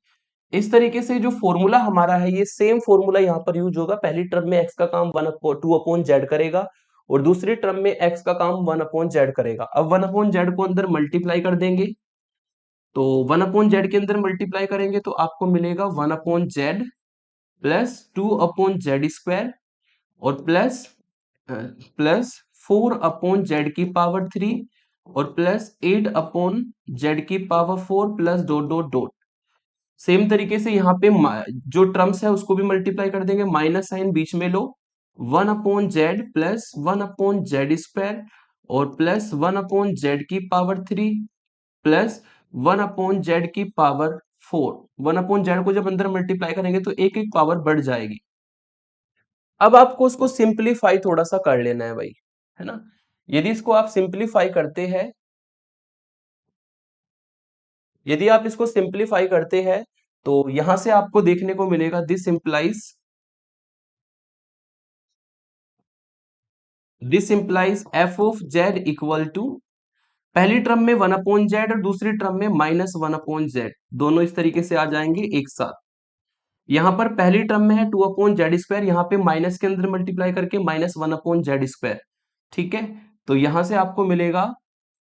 [SPEAKER 1] इस तरीके से जो फॉर्मूला हमारा है, ये सेम फॉर्मूला यहाँ पर यूज होगा। पहली टर्म में x का काम 2/z करेगा और दूसरी टर्म में x का काम 1/z करेगा। अब 1/z को अंदर मल्टीप्लाई कर देंगे, तो 1/z के अंदर मल्टीप्लाई करेंगे तो आपको मिलेगा 1/z प्लस 2/z² और प्लस 4/z³ और plus 8/z4 plus dot dot dot. Same तरीके से यहाँ पे जो टर्म्स है उसको भी मल्टीप्लाई कर देंगे, माइनस साइन बीच में लो, 1/z प्लस 1/z² और plus 1/z³ plus 1/z4। 1/z को जब अंदर मल्टीप्लाई करेंगे तो एक एक पावर बढ़ जाएगी। अब आपको उसको सिंप्लीफाई थोड़ा सा कर लेना है भाई, है ना। यदि इसको आप सिंप्लीफाई करते हैं, यदि आप इसको सिंप्लीफाई करते हैं तो यहां से आपको देखने को मिलेगा this implies f(z) equal to, पहली टर्म में 1/z और दूसरी टर्म में -1/z, दोनों इस तरीके से आ जाएंगे एक साथ। यहां पर पहली टर्म में है 2/z², यहाँ पे माइनस के अंदर मल्टीप्लाई करके -1/z²। ठीक है, तो यहां से आपको मिलेगा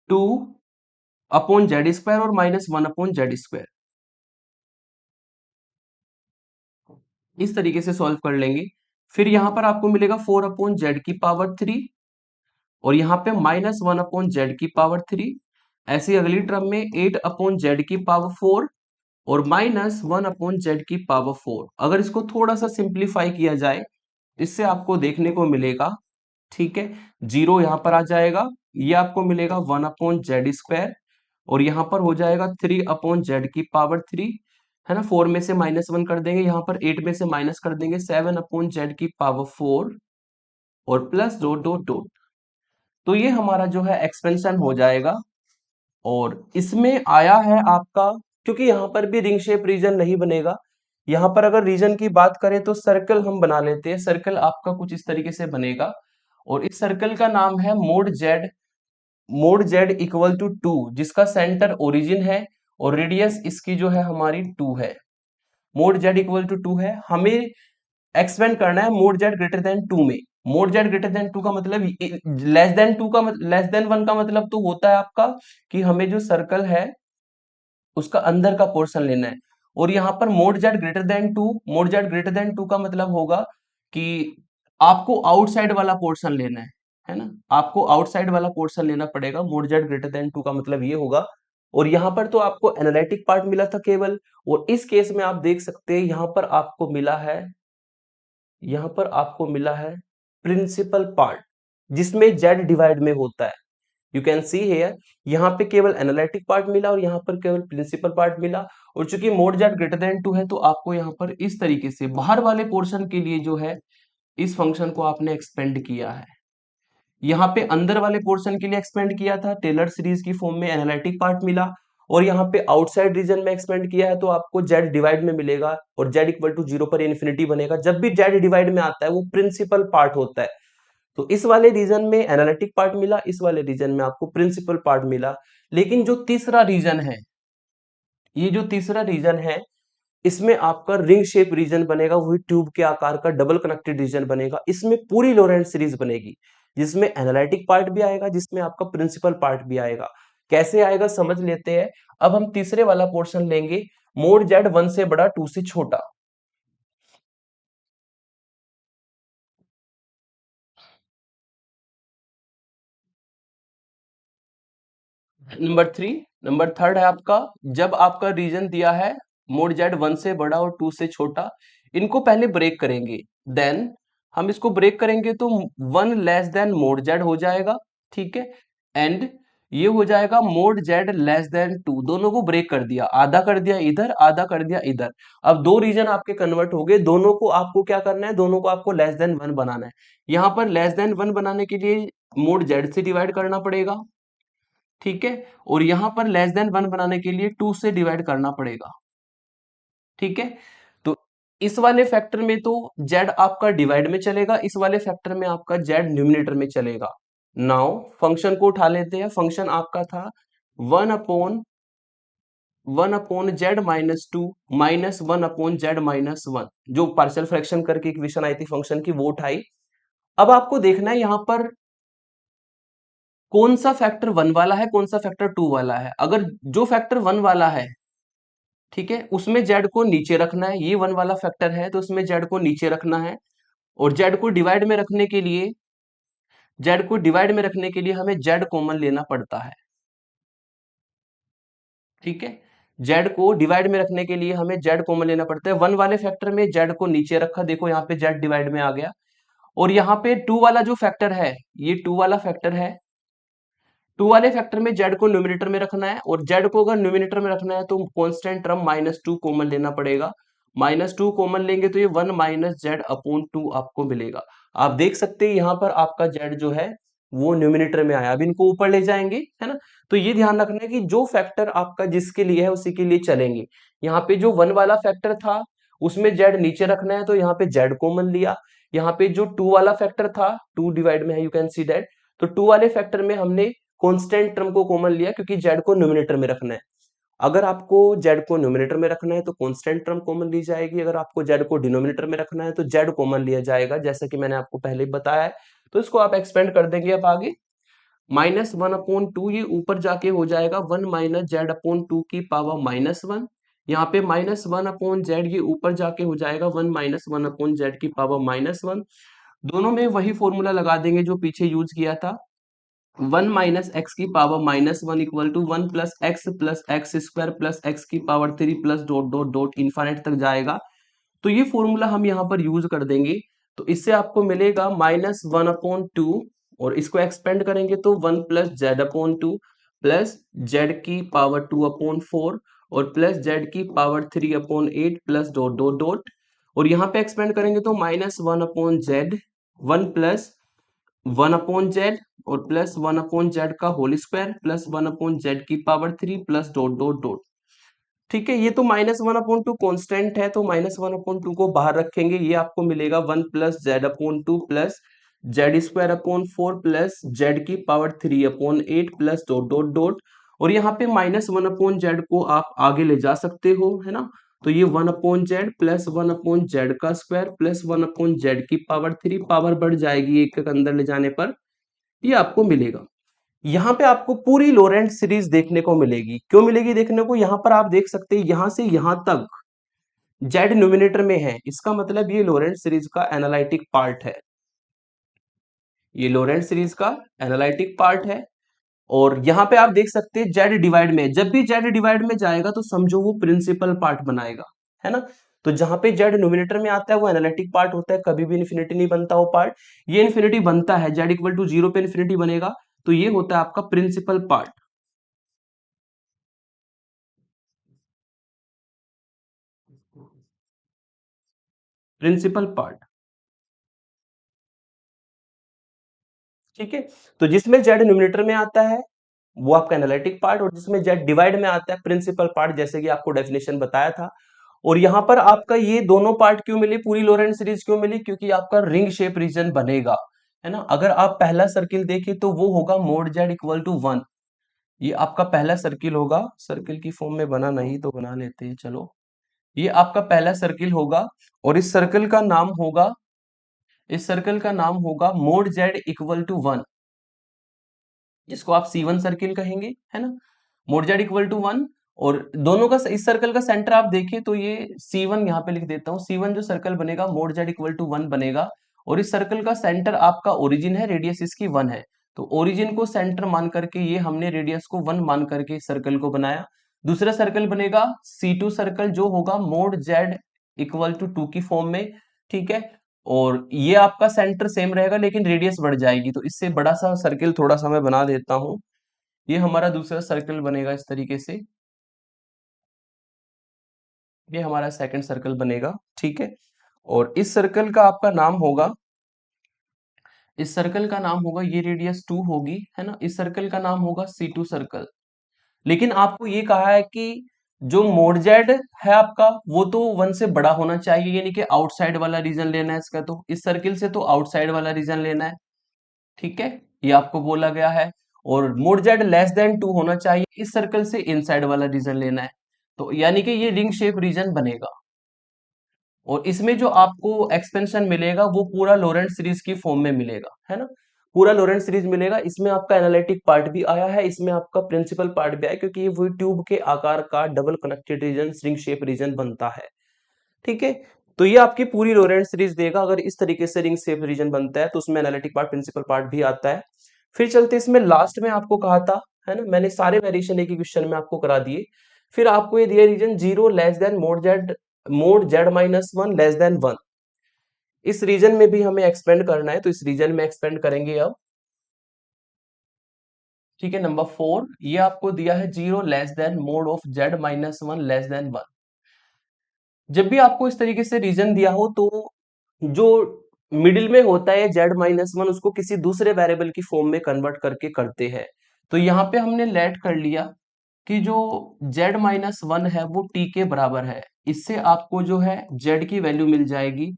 [SPEAKER 1] 2/z² और -1/z²। इस तरीके से सॉल्व कर लेंगे। फिर यहां पर आपको मिलेगा 4/z³ और यहाँ पे -1/z³। ऐसी अगली टर्म में 8/z4 और -1/z4। अगर इसको थोड़ा सा सिंप्लीफाई किया जाए, इससे आपको देखने को मिलेगा, ठीक है, 0 यहाँ पर आ जाएगा, ये आपको मिलेगा 1/z², और यहाँ पर हो जाएगा 3/z3, है ना। 4 में से -1 कर देंगे, यहाँ पर 8 में से माइनस कर देंगे, 7/z4 और प्लस डॉट डॉट डॉट। तो ये हमारा जो है एक्सपेंशन हो जाएगा। और इसमें आया है आपका, क्योंकि यहाँ पर भी रिंग शेप रीजन नहीं बनेगा, यहाँ पर अगर रीजन की बात करें तो सर्कल हम बना लेते हैं। सर्कल आपका कुछ इस तरीके से बनेगा और इस सर्कल का नाम है मोड z इक्वल टू 2, जिसका सेंटर ओरिजिन है और रेडियस इसकी जो है हमारी 2 है। मोड z इक्वल टू 2 है, हमें एक्सपेंड करना है मोड z ग्रेटर देन 2 में। मोड z ग्रेटर देन 2 का मतलब लेस देन 1 का मतलब तो होता है आपका कि हमें जो सर्कल है उसका अंदर का पोर्शन लेना है। और यहाँ पर mode z greater than 2, mode z greater than 2 का मतलब होगा कि आपको आउटसाइड वाला पोर्शन लेना है ना। आपको आउटसाइड वाला पोर्शन लेना पड़ेगा। मोड z ग्रेटर देन 2 का मतलब ये होगा। और यहाँ पर तो आपको एनालिटिक पार्ट मिला था केवल, और इस केस में आप देख सकते हैं यहाँ पर आपको मिला है प्रिंसिपल पार्ट, जिसमें z डिवाइड में होता है। यू कैन सी हेयर, यहाँ पे केवल एनालिटिक पार्ट मिला और यहाँ पर केवल प्रिंसिपल पार्ट मिला। और चूंकि मोड z ग्रेटर देन 2 है तो आपको यहाँ पर इस तरीके से बाहर वाले पोर्शन के लिए जो है इस फंक्शन को आपने एक्सपेंड किया है। यहाँ पे अंदर वाले पोर्शन के लिए एक्सपेंड किया था, टेलर सीरीज की फॉर्म में एनालिटिक पार्ट मिला, और यहाँ पे आउटसाइड रीजन में एक्सपेंड किया है तो आपको z डिवाइड में मिलेगा और z इक्वल टू 0 पर इन्फिनिटी बनेगा। जब भी z डिवाइड में आता है वो प्रिंसिपल पार्ट होता है। तो इस वाले रीजन में एनालिटिक पार्ट मिला, इस वाले रीजन में आपको प्रिंसिपल पार्ट मिला। लेकिन जो तीसरा रीजन है, ये जो तीसरा रीजन है, इसमें आपका रिंग शेप रीजन बनेगा, वही ट्यूब के आकार का डबल कनेक्टेड रीजन बनेगा। इसमें पूरी लोरेंट्ज सीरीज बनेगी, जिसमें एनालिटिक पार्ट भी आएगा, जिसमें आपका प्रिंसिपल पार्ट भी आएगा। कैसे आएगा समझ लेते हैं। अब हम तीसरे वाला पोर्शन लेंगे, मोड z 1 से बड़ा 2 से छोटा। नंबर थर्ड है आपका, जब आपका रीजन दिया है मोड z 1 से बड़ा और 2 से छोटा, इनको पहले ब्रेक करेंगे। देन हम इसको ब्रेक करेंगे तो 1 लेस देन मोड z हो जाएगा, ठीक है। एंड ये हो जाएगा मोड z लेस देन 2, दोनों को ब्रेक कर दिया, आधा कर दिया इधर, आधा कर दिया इधर। अब दो रीजन आपके कन्वर्ट हो गए, दोनों को आपको क्या करना है, दोनों को आपको लेस देन 1 बनाना है। यहाँ पर लेस देन 1 बनाने के लिए मोड z से डिवाइड करना पड़ेगा, ठीक है। और यहां पर लेस देन 1 बनाने के लिए 2 से डिवाइड करना पड़ेगा। ठीक है। तो इस वाले फैक्टर में तो z आपका डिवाइड में चलेगा, इस वाले फैक्टर में आपका z न्यूमिनेटर में चलेगा। नाउ फंक्शन को उठा लेते हैं। फंक्शन आपका था 1 upon z minus two minus 1 upon z minus 1, जो पार्शियल फ्रैक्शन करके इक्वेशन आई थी फंक्शन की, वो उठाई। अब आपको देखना है यहां पर कौन सा फैक्टर 1 वाला है, कौन सा फैक्टर 2 वाला है। अगर जो फैक्टर 1 वाला है, ठीक है, उसमें z को नीचे रखना है। ये 1 वाला फैक्टर है तो उसमें z को नीचे रखना है। और z को डिवाइड में रखने के लिए हमें z कॉमन लेना पड़ता है। ठीक है, z को डिवाइड में रखने के लिए हमें z कॉमन लेना पड़ता है। 1 वाले फैक्टर में z को नीचे रखा, देखो यहाँ पे z डिवाइड में आ गया। और यहाँ पे 2 वाला जो फैक्टर है, ये 2 वाला फैक्टर है। 2 वाले फैक्टर में z को न्यूमिनेटर में रखना है, और z को अगर न्यूमिनेटर में रखना है तो कांस्टेंट टर्म -2 कॉमन लेना पड़ेगा। -2 कॉमन लेंगे तो ये 1 माइनस जेड अपॉन 2 आपको मिलेगा। आप देख सकते हैं यहाँ पर आपका z जो है वो न्यूमिनेटर में आया। अब इनको ऊपर ले जाएंगे, है ना। तो ये ध्यान रखना है कि जो फैक्टर आपका जिसके लिए है उसी के लिए चलेंगे। यहाँ पे जो 1 वाला फैक्टर था उसमें z नीचे रखना है तो यहाँ पे z कॉमन लिया। यहाँ पे जो 2 वाला फैक्टर था, 2 डिवाइड में है, यू कैन सी दैट। तो 2 वाले फैक्टर में हमने कांस्टेंट टर्म को कॉमन लिया क्योंकि z को न्यूमिनेटर में रखना है। अगर आपको z को न्यूमिनेटर में रखना है तो कांस्टेंट टर्म कॉमन ली जाएगी, अगर आपको z को डिनोमिनेटर में रखना है तो z कॉमन लिया जाएगा, जैसा कि मैंने आपको पहले बताया है। तो इसको आप एक्सपेंड कर देंगे अब आगे। -1/2 ये ऊपर जाके हो जाएगा 1 माइनस जेड अपॉन 2 की पावर -1। यहाँ पे -1/z ये ऊपर जाके हो जाएगा 1 माइनस 1/z की पावर -1। दोनों में वही फॉर्मूला लगा देंगे जो पीछे यूज किया था। 1 माइनस एक्स की power -1 equal to 1 plus X square plus X की power 3 plus dot dot dot infinite तक जाएगा। तो ये फॉर्मूला हम यहाँ पर यूज कर देंगे। तो इससे आपको मिलेगा -1/2, और इसको एक्सपेंड करेंगे तो 1 plus Z upon 2 plus Z की पावर 2/4 और प्लस जेड की power 3/8 plus dot dot dot. और यहाँ पे एक्सपेंड करेंगे तो -1/z, 1 प्लस 1/z और प्लस 1/z का होल स्क्वायर प्लस 1/z की power 3 plus dot dot dot. ठीक है, ये तो -1/2 कांस्टेंट है तो -1/2 को बाहर रखेंगे, ये आपको मिलेगा 1 plus z/2 plus z² upon 4 plus z की power 3/8 plus dot dot dot. और यहाँ पे -1/z को आप आगे ले जा सकते हो, है ना। तो ये 1/z प्लस 1/z का स्क्वायर प्लस 1/z की पावर 3, पावर बढ़ जाएगी एक एक अंदर ले जाने पर, ये आपको मिलेगा। यहाँ पे आपको पूरी लोरेंट सीरीज देखने को मिलेगी। क्यों मिलेगी देखने को, यहाँ पर आप देख सकते हैं यहां से यहां तक जेड न्यूमिनेटर में है, इसका मतलब ये लोरेंट सीरीज का एनालिटिक पार्ट है। ये लोरेंट सीरीज का एनालिटिक पार्ट है। और यहाँ पे आप देख सकते हैं जेड डिवाइड में, जब भी जेड डिवाइड में जाएगा तो समझो वो प्रिंसिपल पार्ट बनाएगा, है ना। तो जहां पे जेड न्यूमिनेटर में आता है वो एनालिटिक पार्ट होता है, कभी भी इन्फिनिटी नहीं बनता वो पार्ट। ये इन्फिनिटी बनता है, जेड इक्वल टू 0 पे इन्फिनिटी बनेगा, तो ये होता है आपका प्रिंसिपल पार्ट। प्रिंसिपल पार्ट, ठीक है। तो जिसमें जेड न्यूमिनेटर में आता है वो आपका एनालिटिक पार्ट, और जिसमें जेड डिवाइड में आता है प्रिंसिपल पार्ट, जैसे कि आपको डेफिनेशन बताया था। और यहां पर आपका ये दोनों पार्ट क्यों मिले, पूरी लोरेंट सीरीज क्यों मिली, क्योंकि आपका रिंग शेप रीजन बनेगा, है ना। अगर आप पहला सर्किल देखें तो वो होगा मोड जेड इक्वल टू 1। ये आपका पहला सर्किल होगा, सर्किल की फॉर्म में बना नहीं तो बना लेते हैं, चलो। ये आपका पहला सर्किल होगा, और इस सर्कल का नाम होगा मोड जेड इक्वल टू 1, जिसको आप C1 सर्किल कहेंगे, है ना। Mod z equal to 1। और दोनों का, इस सर्कल का सेंटर आप देखिए तो ये C1 यहाँ पे लिख देता हूँ। C1 जो सर्कल बनेगा मोड जेड इक्वल टू 1 बनेगा। और इस सर्कल का सेंटर आपका ओरिजिन है, रेडियस इसकी 1 है। तो ओरिजिन को सेंटर मान करके ये हमने रेडियस को 1 मान करके इस सर्कल को बनाया। दूसरा सर्कल बनेगा C2 सर्कल, जो होगा मोड जेड इक्वल टू 2 की फॉर्म में, ठीक है। और ये आपका सेंटर सेम रहेगा लेकिन रेडियस बढ़ जाएगी, तो इससे बड़ा सा सर्किल थोड़ा सा मैं बना देता हूं। ये हमारा दूसरा सर्कल बनेगा इस तरीके से, ये हमारा सेकंड सर्कल बनेगा, ठीक है। और इस सर्कल का आपका नाम होगा, इस सर्कल का नाम होगा, ये रेडियस 2 होगी, है ना। इस सर्कल का नाम होगा C2 सर्कल। लेकिन आपको ये कहा है कि जो मोड जेड है आपका वो तो 1 से बड़ा होना चाहिए, यानी कि आउटसाइड वाला रीजन लेना है इसका, तो इस सर्किल से तो आउटसाइड वाला रीजन लेना है। ठीक है, ये आपको बोला गया है। और मोड जेड लेस देन 2 होना चाहिए, इस सर्कल से इनसाइड वाला रीजन लेना है। तो यानी कि ये रिंग शेप रीजन बनेगा। और इसमें जो आपको एक्सपेंशन मिलेगा वो पूरा लोरेंट सीरीज की फॉर्म में मिलेगा, है ना। पूरा लोरेंट सीरीज मिलेगा। इसमें आपका एनालिटिक पार्ट भी आया है, इसमें आपका प्रिंसिपल पार्ट भी आया, क्योंकि ये वही ट्यूब के आकार का double connected region ring shape region बनता है। ठीक है, तो ये आपकी पूरी लोरेंट सीरीज देगा। अगर इस तरीके से रिंग शेप रीजन बनता है तो उसमें एनालिटिक पार्ट प्रिंसिपल पार्ट भी आता है। फिर चलते इसमें लास्ट में आपको कहा था, है ना, मैंने सारे वेरिएशन एक ही क्वेश्चन में आपको करा दिए। फिर आपको ये दिया region 0 less than mod z minus 1 less than 1। इस रीजन में भी हमें एक्सपेंड करना है, तो इस रीजन में एक्सपेंड करेंगे अब। ठीक है, नंबर 4 ये आपको दिया है 0 less than mode of Z minus 1 less than 1। जब भी आपको इस तरीके से रीजन दिया हो तो जो मिडिल में होता है जेड माइनस 1 उसको किसी दूसरे वेरिएबल की फॉर्म में कन्वर्ट करके करते हैं। तो यहाँ पे हमने लेट कर लिया कि जो जेड माइनस 1 है वो टी के बराबर है। इससे आपको जो है जेड की वैल्यू मिल जाएगी।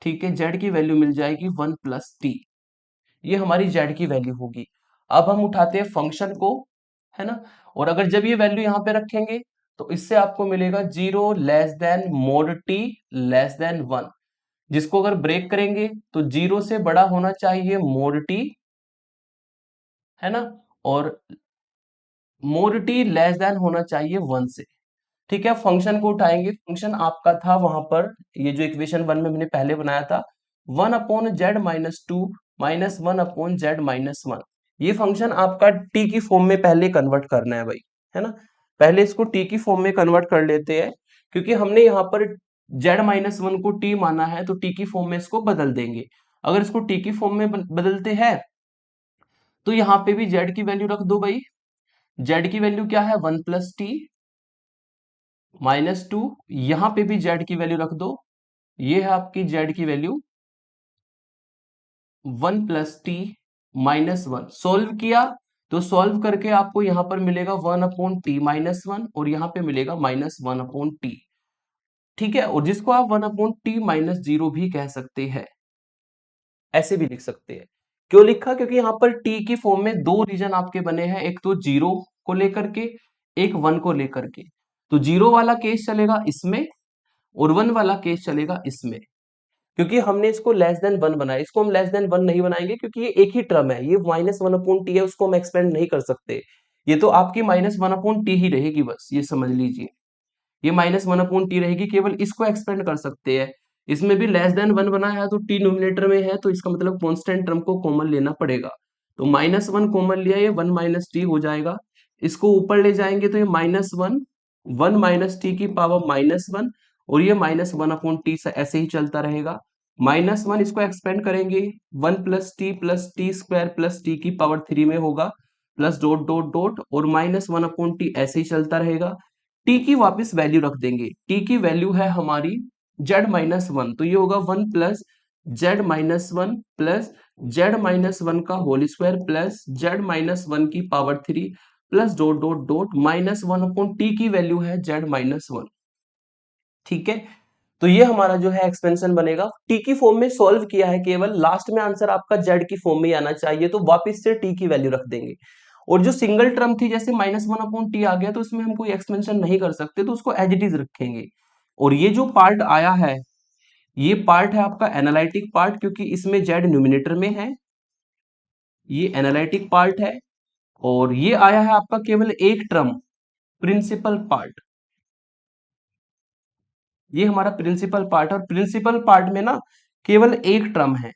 [SPEAKER 1] ठीक है, जेड की वैल्यू मिल जाएगी 1 प्लस टी। ये हमारी जेड की वैल्यू होगी। अब हम उठाते हैं फंक्शन को, है ना। और अगर जब ये वैल्यू यहाँ पे रखेंगे तो इससे आपको मिलेगा 0 less than mode T less than 1। जिसको अगर ब्रेक करेंगे तो 0 से बड़ा होना चाहिए मोड टी, है ना, और मोड टी लेस देन होना चाहिए 1 से। ठीक है, फंक्शन को उठाएंगे। फंक्शन आपका था वहां पर, ये जो इक्वेशन 1 में मैंने पहले बनाया था, 1/z-2 माइनस 1/z-1। ये फंक्शन आपका टी की फॉर्म में पहले कन्वर्ट करना है भाई, है ना। पहले इसको टी की फॉर्म में कन्वर्ट कर लेते हैं, क्योंकि हमने यहाँ पर z-1 को टी माना है, तो टी की फॉर्म में इसको बदल देंगे। अगर इसको टी की फॉर्म में बदलते हैं तो यहाँ पे भी z की वैल्यू रख दो भाई। z की वैल्यू क्या है, 1 + t माइनस 2। यहां पे भी z की वैल्यू रख दो। ये है आपकी z की वैल्यू 1 + t-1। सोल्व किया तो सोल्व करके आपको यहां पर मिलेगा 1/t-1 और यहां पे मिलेगा -1/t। ठीक है, और जिसको आप 1/t-0 भी कह सकते हैं, ऐसे भी लिख सकते हैं। क्यों लिखा, क्योंकि यहाँ पर t की फॉर्म में दो रीजन आपके बने हैं, एक तो 0 को लेकर के, एक 1 को लेकर के। तो 0 वाला केस चलेगा इसमें और 1 वाला केस चलेगा इसमें। क्योंकि हमने इसको लेस देन 1 बनाया, इसको हम लेस देन 1 नहीं बनाएंगे क्योंकि ये एक ही टर्म है, ये -1/t है, उसको हम एक्सपेंड नहीं कर सकते। ये तो आपकी -1/t ही रहेगी, बस ये समझ लीजिए। ये -1/t रहेगी, केवल इसको एक्सपेंड कर सकते हैं। इसमें भी लेस देन 1 बनाया है तो t न्यूमिनेटर में है, तो इसका मतलब कांस्टेंट टर्म को कॉमन लेना पड़ेगा। तो -1 कॉमन लिया, ये 1 - t हो जाएगा। इसको ऊपर ले जाएंगे तो ये -1, 1 - t की पावर -1, और ये -1/t से ऐसे ही चलता रहेगा। -1 इसको एक्सपेंड करेंगे, 1 + t प्लस t की पावर 3 में होगा, प्लस डॉट डॉट डॉट, और -1/t ऐसे ही चलता रहेगा। t की वापस वैल्यू रख देंगे। t की वैल्यू है हमारी z-1, तो ये होगा 1 + z-1 प्लस z-1 का होल स्क्वायर प्लस z-1 की power 3 plus dot dot dot -1/t की वैल्यू है z-1। ठीक है, तो ये हमारा जो है एक्सपेंशन बनेगा। t की फॉर्म में सॉल्व किया है, केवल लास्ट में आंसर आपका z की फॉर्म में आना चाहिए, तो वापस से t की वैल्यू रख देंगे। और जो सिंगल टर्म थी, जैसे -1/t आ गया तो इसमें हम कोई एक्सपेंशन नहीं कर सकते, तो उसको एज इट इज रखेंगे। और ये जो पार्ट आया है, ये पार्ट है आपका एनालिटिक पार्ट, क्योंकि इसमें z न्यूमिनेटर में है, ये एनालिटिक पार्ट है। और ये आया है आपका केवल एक टर्म, प्रिंसिपल पार्ट। ये हमारा प्रिंसिपल पार्ट, और प्रिंसिपल पार्ट में ना केवल एक टर्म है।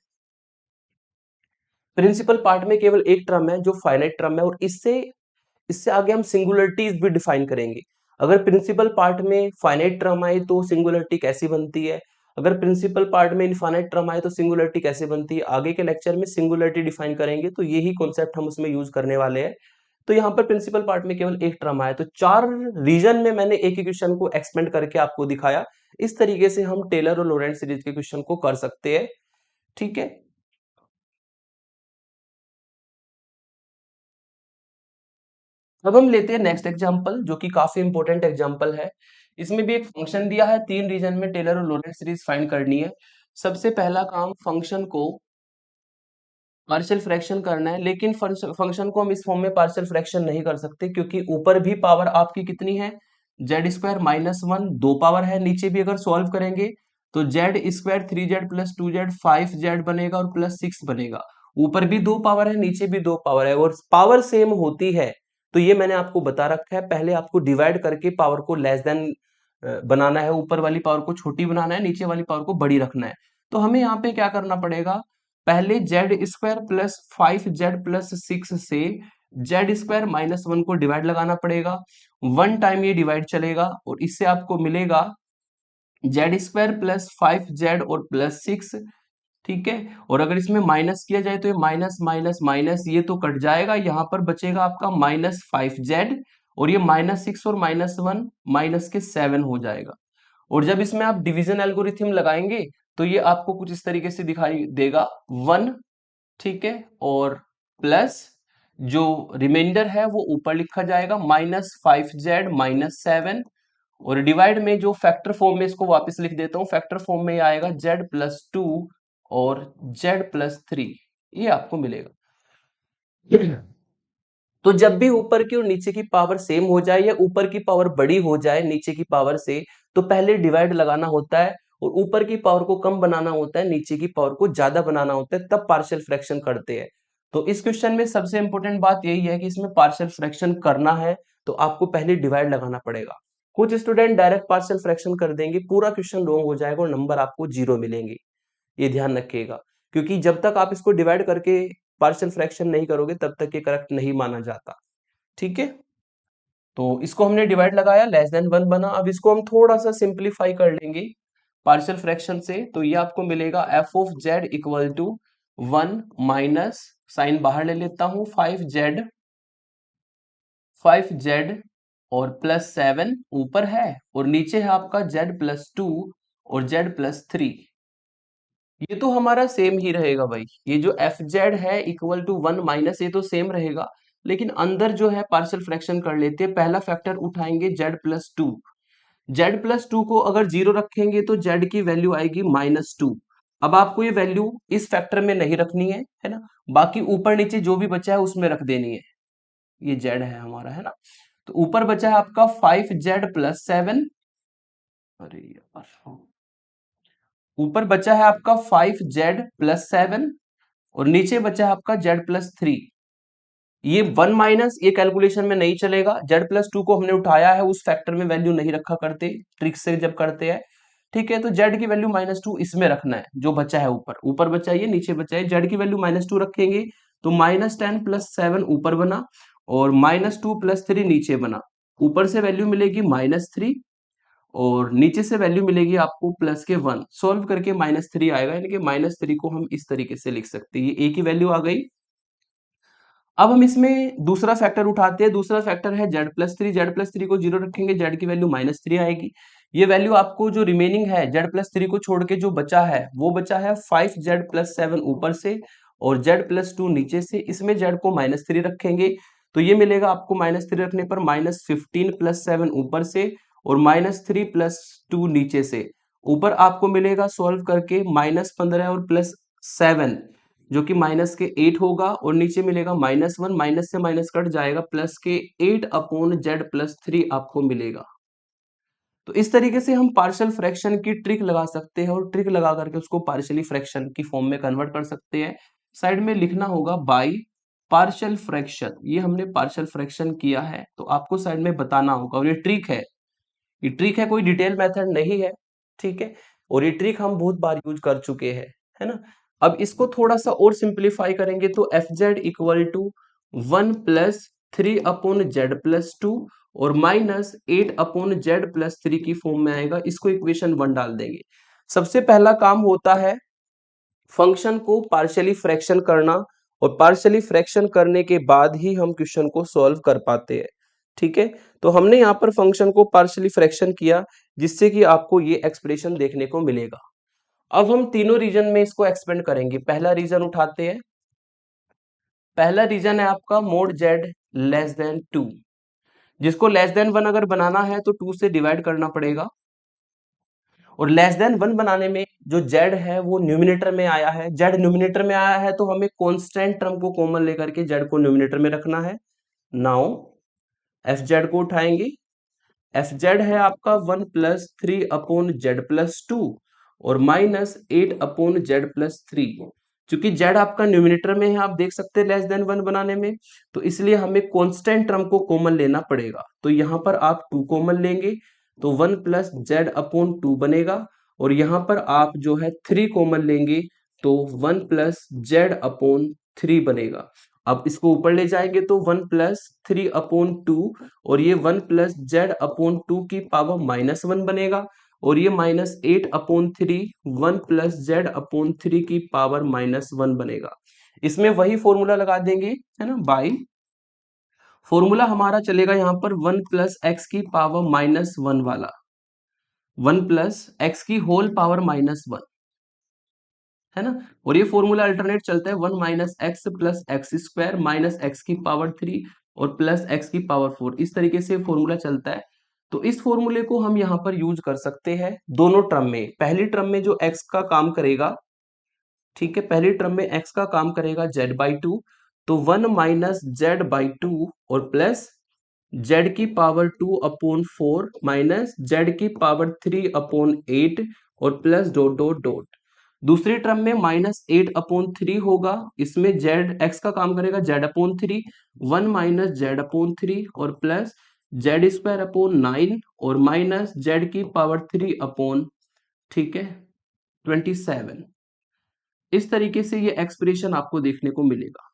[SPEAKER 1] प्रिंसिपल पार्ट में केवल एक टर्म है जो फाइनाइट टर्म है, और इससे इससे आगे हम सिंगुलरिटीज भी डिफाइन करेंगे। अगर प्रिंसिपल पार्ट में फाइनाइट टर्म आए तो सिंगुलरिटी कैसी बनती है, अगर प्रिंसिपल पार्ट में इनफाइनाइट टर्म आए तो सिंगुलरिटी कैसे बनती है, आगे के लेक्चर में सिंगुलरिटी डिफाइन करेंगे, तो यही कॉन्सेप्ट हम उसमें यूज करने वाले हैं। तो यहाँ पर प्रिंसिपल पार्ट में केवल एक टर्म आया, तो चार रीजन में मैंने एक ही क्वेश्चन को एक्सपेंड करके आपको दिखाया। इस तरीके से हम टेलर और लोरेंट सीरीज के क्वेश्चन को कर सकते हैं। ठीक है, अब हम लेते हैं नेक्स्ट एग्जांपल, जो कि काफी इंपॉर्टेंट एग्जांपल है। इसमें भी एक फंक्शन दिया है, 3 रीजन में टेलर और लॉरेंट सीरीज फाइंड करनी है। सबसे पहला काम, फंक्शन को पार्शियल फ्रैक्शन करना है, लेकिन फंक्शन को हम इस फॉर्म में पार्शियल फ्रैक्शन नहीं कर सकते, क्योंकि ऊपर भी पावर आपकी कितनी है, जेड स्क्वायर माइनस वन, दो पावर है। नीचे भी अगर सॉल्व करेंगे तो Z square 3z plus 2z 5z बनेगा और प्लस 6 बनेगा। ऊपर भी दो पावर है, नीचे भी दो पावर है, और पावर सेम होती है तो ये मैंने आपको बता रखा है। पहले आपको डिवाइड करके पावर को लेस देन बनाना है, ऊपर वाली पावर को छोटी बनाना है, नीचे वाली पावर को बड़ी रखना है। तो हमें यहाँ पे क्या करना पड़ेगा, पहले Z square plus 5z plus 6 से जेड स्क्वायर माइनस वन को डिवाइड लगाना पड़ेगा। वन टाइम ये डिवाइड चलेगा और इससे आपको मिलेगा जेड स्क्वायर प्लस 5z और प्लस 6। ठीक है, और अगर इसमें माइनस किया जाए तो ये माइनस माइनस माइनस ये तो कट जाएगा, यहाँ पर बचेगा आपका -5z, और ये -6 और -1 -7 हो जाएगा। और जब इसमें आप डिवीजन एल्गोरिथम लगाएंगे तो ये आपको कुछ इस तरीके से दिखाई देगा, 1, ठीक है, और प्लस जो रिमाइंडर है वो ऊपर लिखा जाएगा -5z -7, और डिवाइड में जो फैक्टर फॉर्म में इसको वापस लिख देता हूं, फैक्टर फॉर्म में ये आएगा z+2 और z+3, ये आपको मिलेगा। तो जब भी ऊपर की और नीचे की पावर सेम हो जाए या ऊपर की पावर बड़ी हो जाए नीचे की पावर से, तो पहले डिवाइड लगाना होता है, और ऊपर की पावर को कम बनाना होता है, नीचे की पावर को ज्यादा बनाना होता है, तब पार्शियल फ्रैक्शन करते हैं। तो इस क्वेश्चन में सबसे इंपॉर्टेंट बात यही है कि इसमें पार्शियल फ्रैक्शन करना है तो आपको पहले डिवाइड लगाना पड़ेगा। कुछ स्टूडेंट डायरेक्ट पार्शियल फ्रैक्शन कर देंगे, पूरा क्वेश्चन रॉन्ग हो जाएगा और नंबर आपको 0 मिलेंगे, ये ध्यान रखिएगा। क्योंकि जब तक आप इसको डिवाइड करके पार्शियल फ्रैक्शन नहीं करोगे तब तक ये करेक्ट नहीं माना जाता। ठीक है, तो इसको हमने डिवाइड लगाया, लेस देन वन बना। अब इसको हम थोड़ा सा सिंप्लीफाई कर लेंगे पार्शियल फ्रैक्शन से, तो ये आपको मिलेगा f of z equal to 1 sign बाहर ले लेता हूं, 5z और +7 ऊपर है, और नीचे है आपका z+2 और z+3। ये तो हमारा सेम ही रहेगा भाई, ये जो एफ जेड है इक्वल टू 1 ये तो सेम रहेगा, लेकिन अंदर जो है पार्शियल फ्रैक्शन कर लेते हैं। पहला फैक्टर उठाएंगे z+2, z+2 को अगर 0 रखेंगे तो z की वैल्यू आएगी -2। अब आपको ये वैल्यू इस फैक्टर में नहीं रखनी है ना, बाकी ऊपर नीचे जो भी बचा है उसमें रख देनी है। ये z है हमारा, है ना, तो ऊपर बचा है आपका 5z+7, अरे यार, ऊपर बचा है आपका 5z+7 और नीचे बचा है आपका z+3। ये 1 ये कैलकुलेशन में नहीं चलेगा, z+2 को हमने उठाया है, उस फैक्टर में वैल्यू नहीं रखा करते ट्रिक से जब करते हैं। ठीक है, तो z की वैल्यू -2 इसमें रखना है, जो बचा है ऊपर, ऊपर बचा है ये, नीचे बचा है, z की वैल्यू -2 रखेंगे तो -10+7 ऊपर बना और -2+3 नीचे बना। ऊपर से वैल्यू मिलेगी -3 और नीचे से वैल्यू मिलेगी आपको +1। सॉल्व करके -3 आएगा, यानी कि -3 को हम इस तरीके से लिख सकते हैं, ये a की वैल्यू आ गई। अब हम इसमें दूसरा फैक्टर उठाते हैं, दूसरा फैक्टर है z+3, z+3 को 0 रखेंगे, z की वैल्यू -3 आएगी। ये वैल्यू आपको जो रिमेनिंग है z+3 को छोड़ के जो बचा है वो बचा है 5z+7 ऊपर से और z+2 नीचे से, इसमें z को -3 रखेंगे तो ये मिलेगा आपको -3 रखने पर -15+7 ऊपर से और -3+2 नीचे से। ऊपर आपको मिलेगा सॉल्व करके -15 और +7 जो कि माइनस के 8 होगा, और नीचे मिलेगा -1, माइनस से माइनस कट जाएगा, प्लस के 8/z+3 आपको मिलेगा। तो इस तरीके से हम पार्शियल फ्रैक्शन की ट्रिक लगा सकते हैं और ट्रिक लगा करके उसको पार्शियली फ्रैक्शन की फॉर्म में कन्वर्ट कर सकते हैं। साइड में लिखना होगा बाय पार्शियल फ्रैक्शन, ये हमने पार्शियल फ्रैक्शन किया है तो आपको साइड में बताना होगा, और ये ट्रिक है, ये ट्रिक है, कोई डिटेल मेथड नहीं है। ठीक है, और ये ट्रिक हम बहुत बार यूज कर चुके हैं, है ना। अब इसको थोड़ा सा और सिंप्लीफाई करेंगे तो f Z equal to 1+3/z+2 और -8/z+3 की फॉर्म में आएगा, इसको इक्वेशन 1 डाल देंगे। सबसे पहला काम होता है फंक्शन को पार्शियली फ्रैक्शन करना, और पार्शियली फ्रैक्शन करने के बाद ही हम क्वेश्चन को सॉल्व कर पाते हैं। ठीक है, तो हमने यहाँ पर फंक्शन को पार्शियली फ्रैक्शन किया जिससे कि आपको ये एक्सप्रेशन देखने को मिलेगा। अब हम तीनों रीजन में इसको एक्सपेंड करेंगे। पहला रीजन उठाते हैं, पहला रीजन है आपका मोड z <2। जिसको लेस देन 1 अगर बनाना है तो 2 से डिवाइड करना पड़ेगा, और लेस देन 1 बनाने में जो z है वो न्यूमिनेटर में आया है, z न्यूमिनेटर में आया है तो हमें कांस्टेंट टर्म को कॉमन लेकर के z को न्यूमिनेटर में रखना है। नाउ fz को उठाएंगे, fz है आपका 1 प्लस 3 अपॉन जेड प्लस 2 और माइनस 8 अपॉन जेड प्लस 3। चूंकि z आपका न्यूमिनेटर में है, आप देख सकते हैं लेस देन 1 बनाने में, तो इसलिए हमें कांस्टेंट टर्म को कॉमन लेना पड़ेगा। तो यहाँ पर आप 2 कॉमन लेंगे तो 1 प्लस जेड अपॉन 2 बनेगा, और यहाँ पर आप जो है 3 कॉमन लेंगे तो 1 प्लस जेड अपॉन 3 बनेगा। अब इसको ऊपर ले जाएंगे तो 1 प्लस 3 अपॉन 2 और ये 1 प्लस जेड अपॉन 2 की पावर माइनस 1 बनेगा, और ये minus 8 upon 3 1 plus Z upon 3 की पावर माइनस 1 बनेगा। इसमें वही फॉर्मूला लगा देंगे, है ना, बाई फॉर्मूला हमारा चलेगा यहाँ पर 1 प्लस एक्स की पावर माइनस 1 वाला, 1 प्लस एक्स की होल पावर माइनस 1, है ना। और ये फॉर्मूला अल्टरनेट चलता है 1 minus x plus X square minus X की पावर 3 और प्लस एक्स की पावर 4, इस तरीके से फॉर्मूला चलता है। तो इस फॉर्मूले को हम यहाँ पर यूज कर सकते हैं दोनों टर्म में। पहली टर्म में जो एक्स का काम करेगा, ठीक है, पहली टर्म में एक्स का काम करेगा जेड बाई 2, तो 1 माइनस जेड बाई 2 और प्लस जेड की पावर 2 अपॉन 4 माइनस जेड की पावर 3 अपॉन 8 और प्लस डॉट डॉट डॉट। दूसरी टर्म में माइनस 8 अपॉन 3 होगा, इसमें जेड एक्स का काम करेगा Z upon 3, 1 minus Z upon 3 और प्लस जेड स्क्वायर अपॉन 9 और माइनस जेड की पावर 3 अपॉन, ठीक है, 27। इस तरीके से ये एक्सप्रेशन आपको देखने को मिलेगा,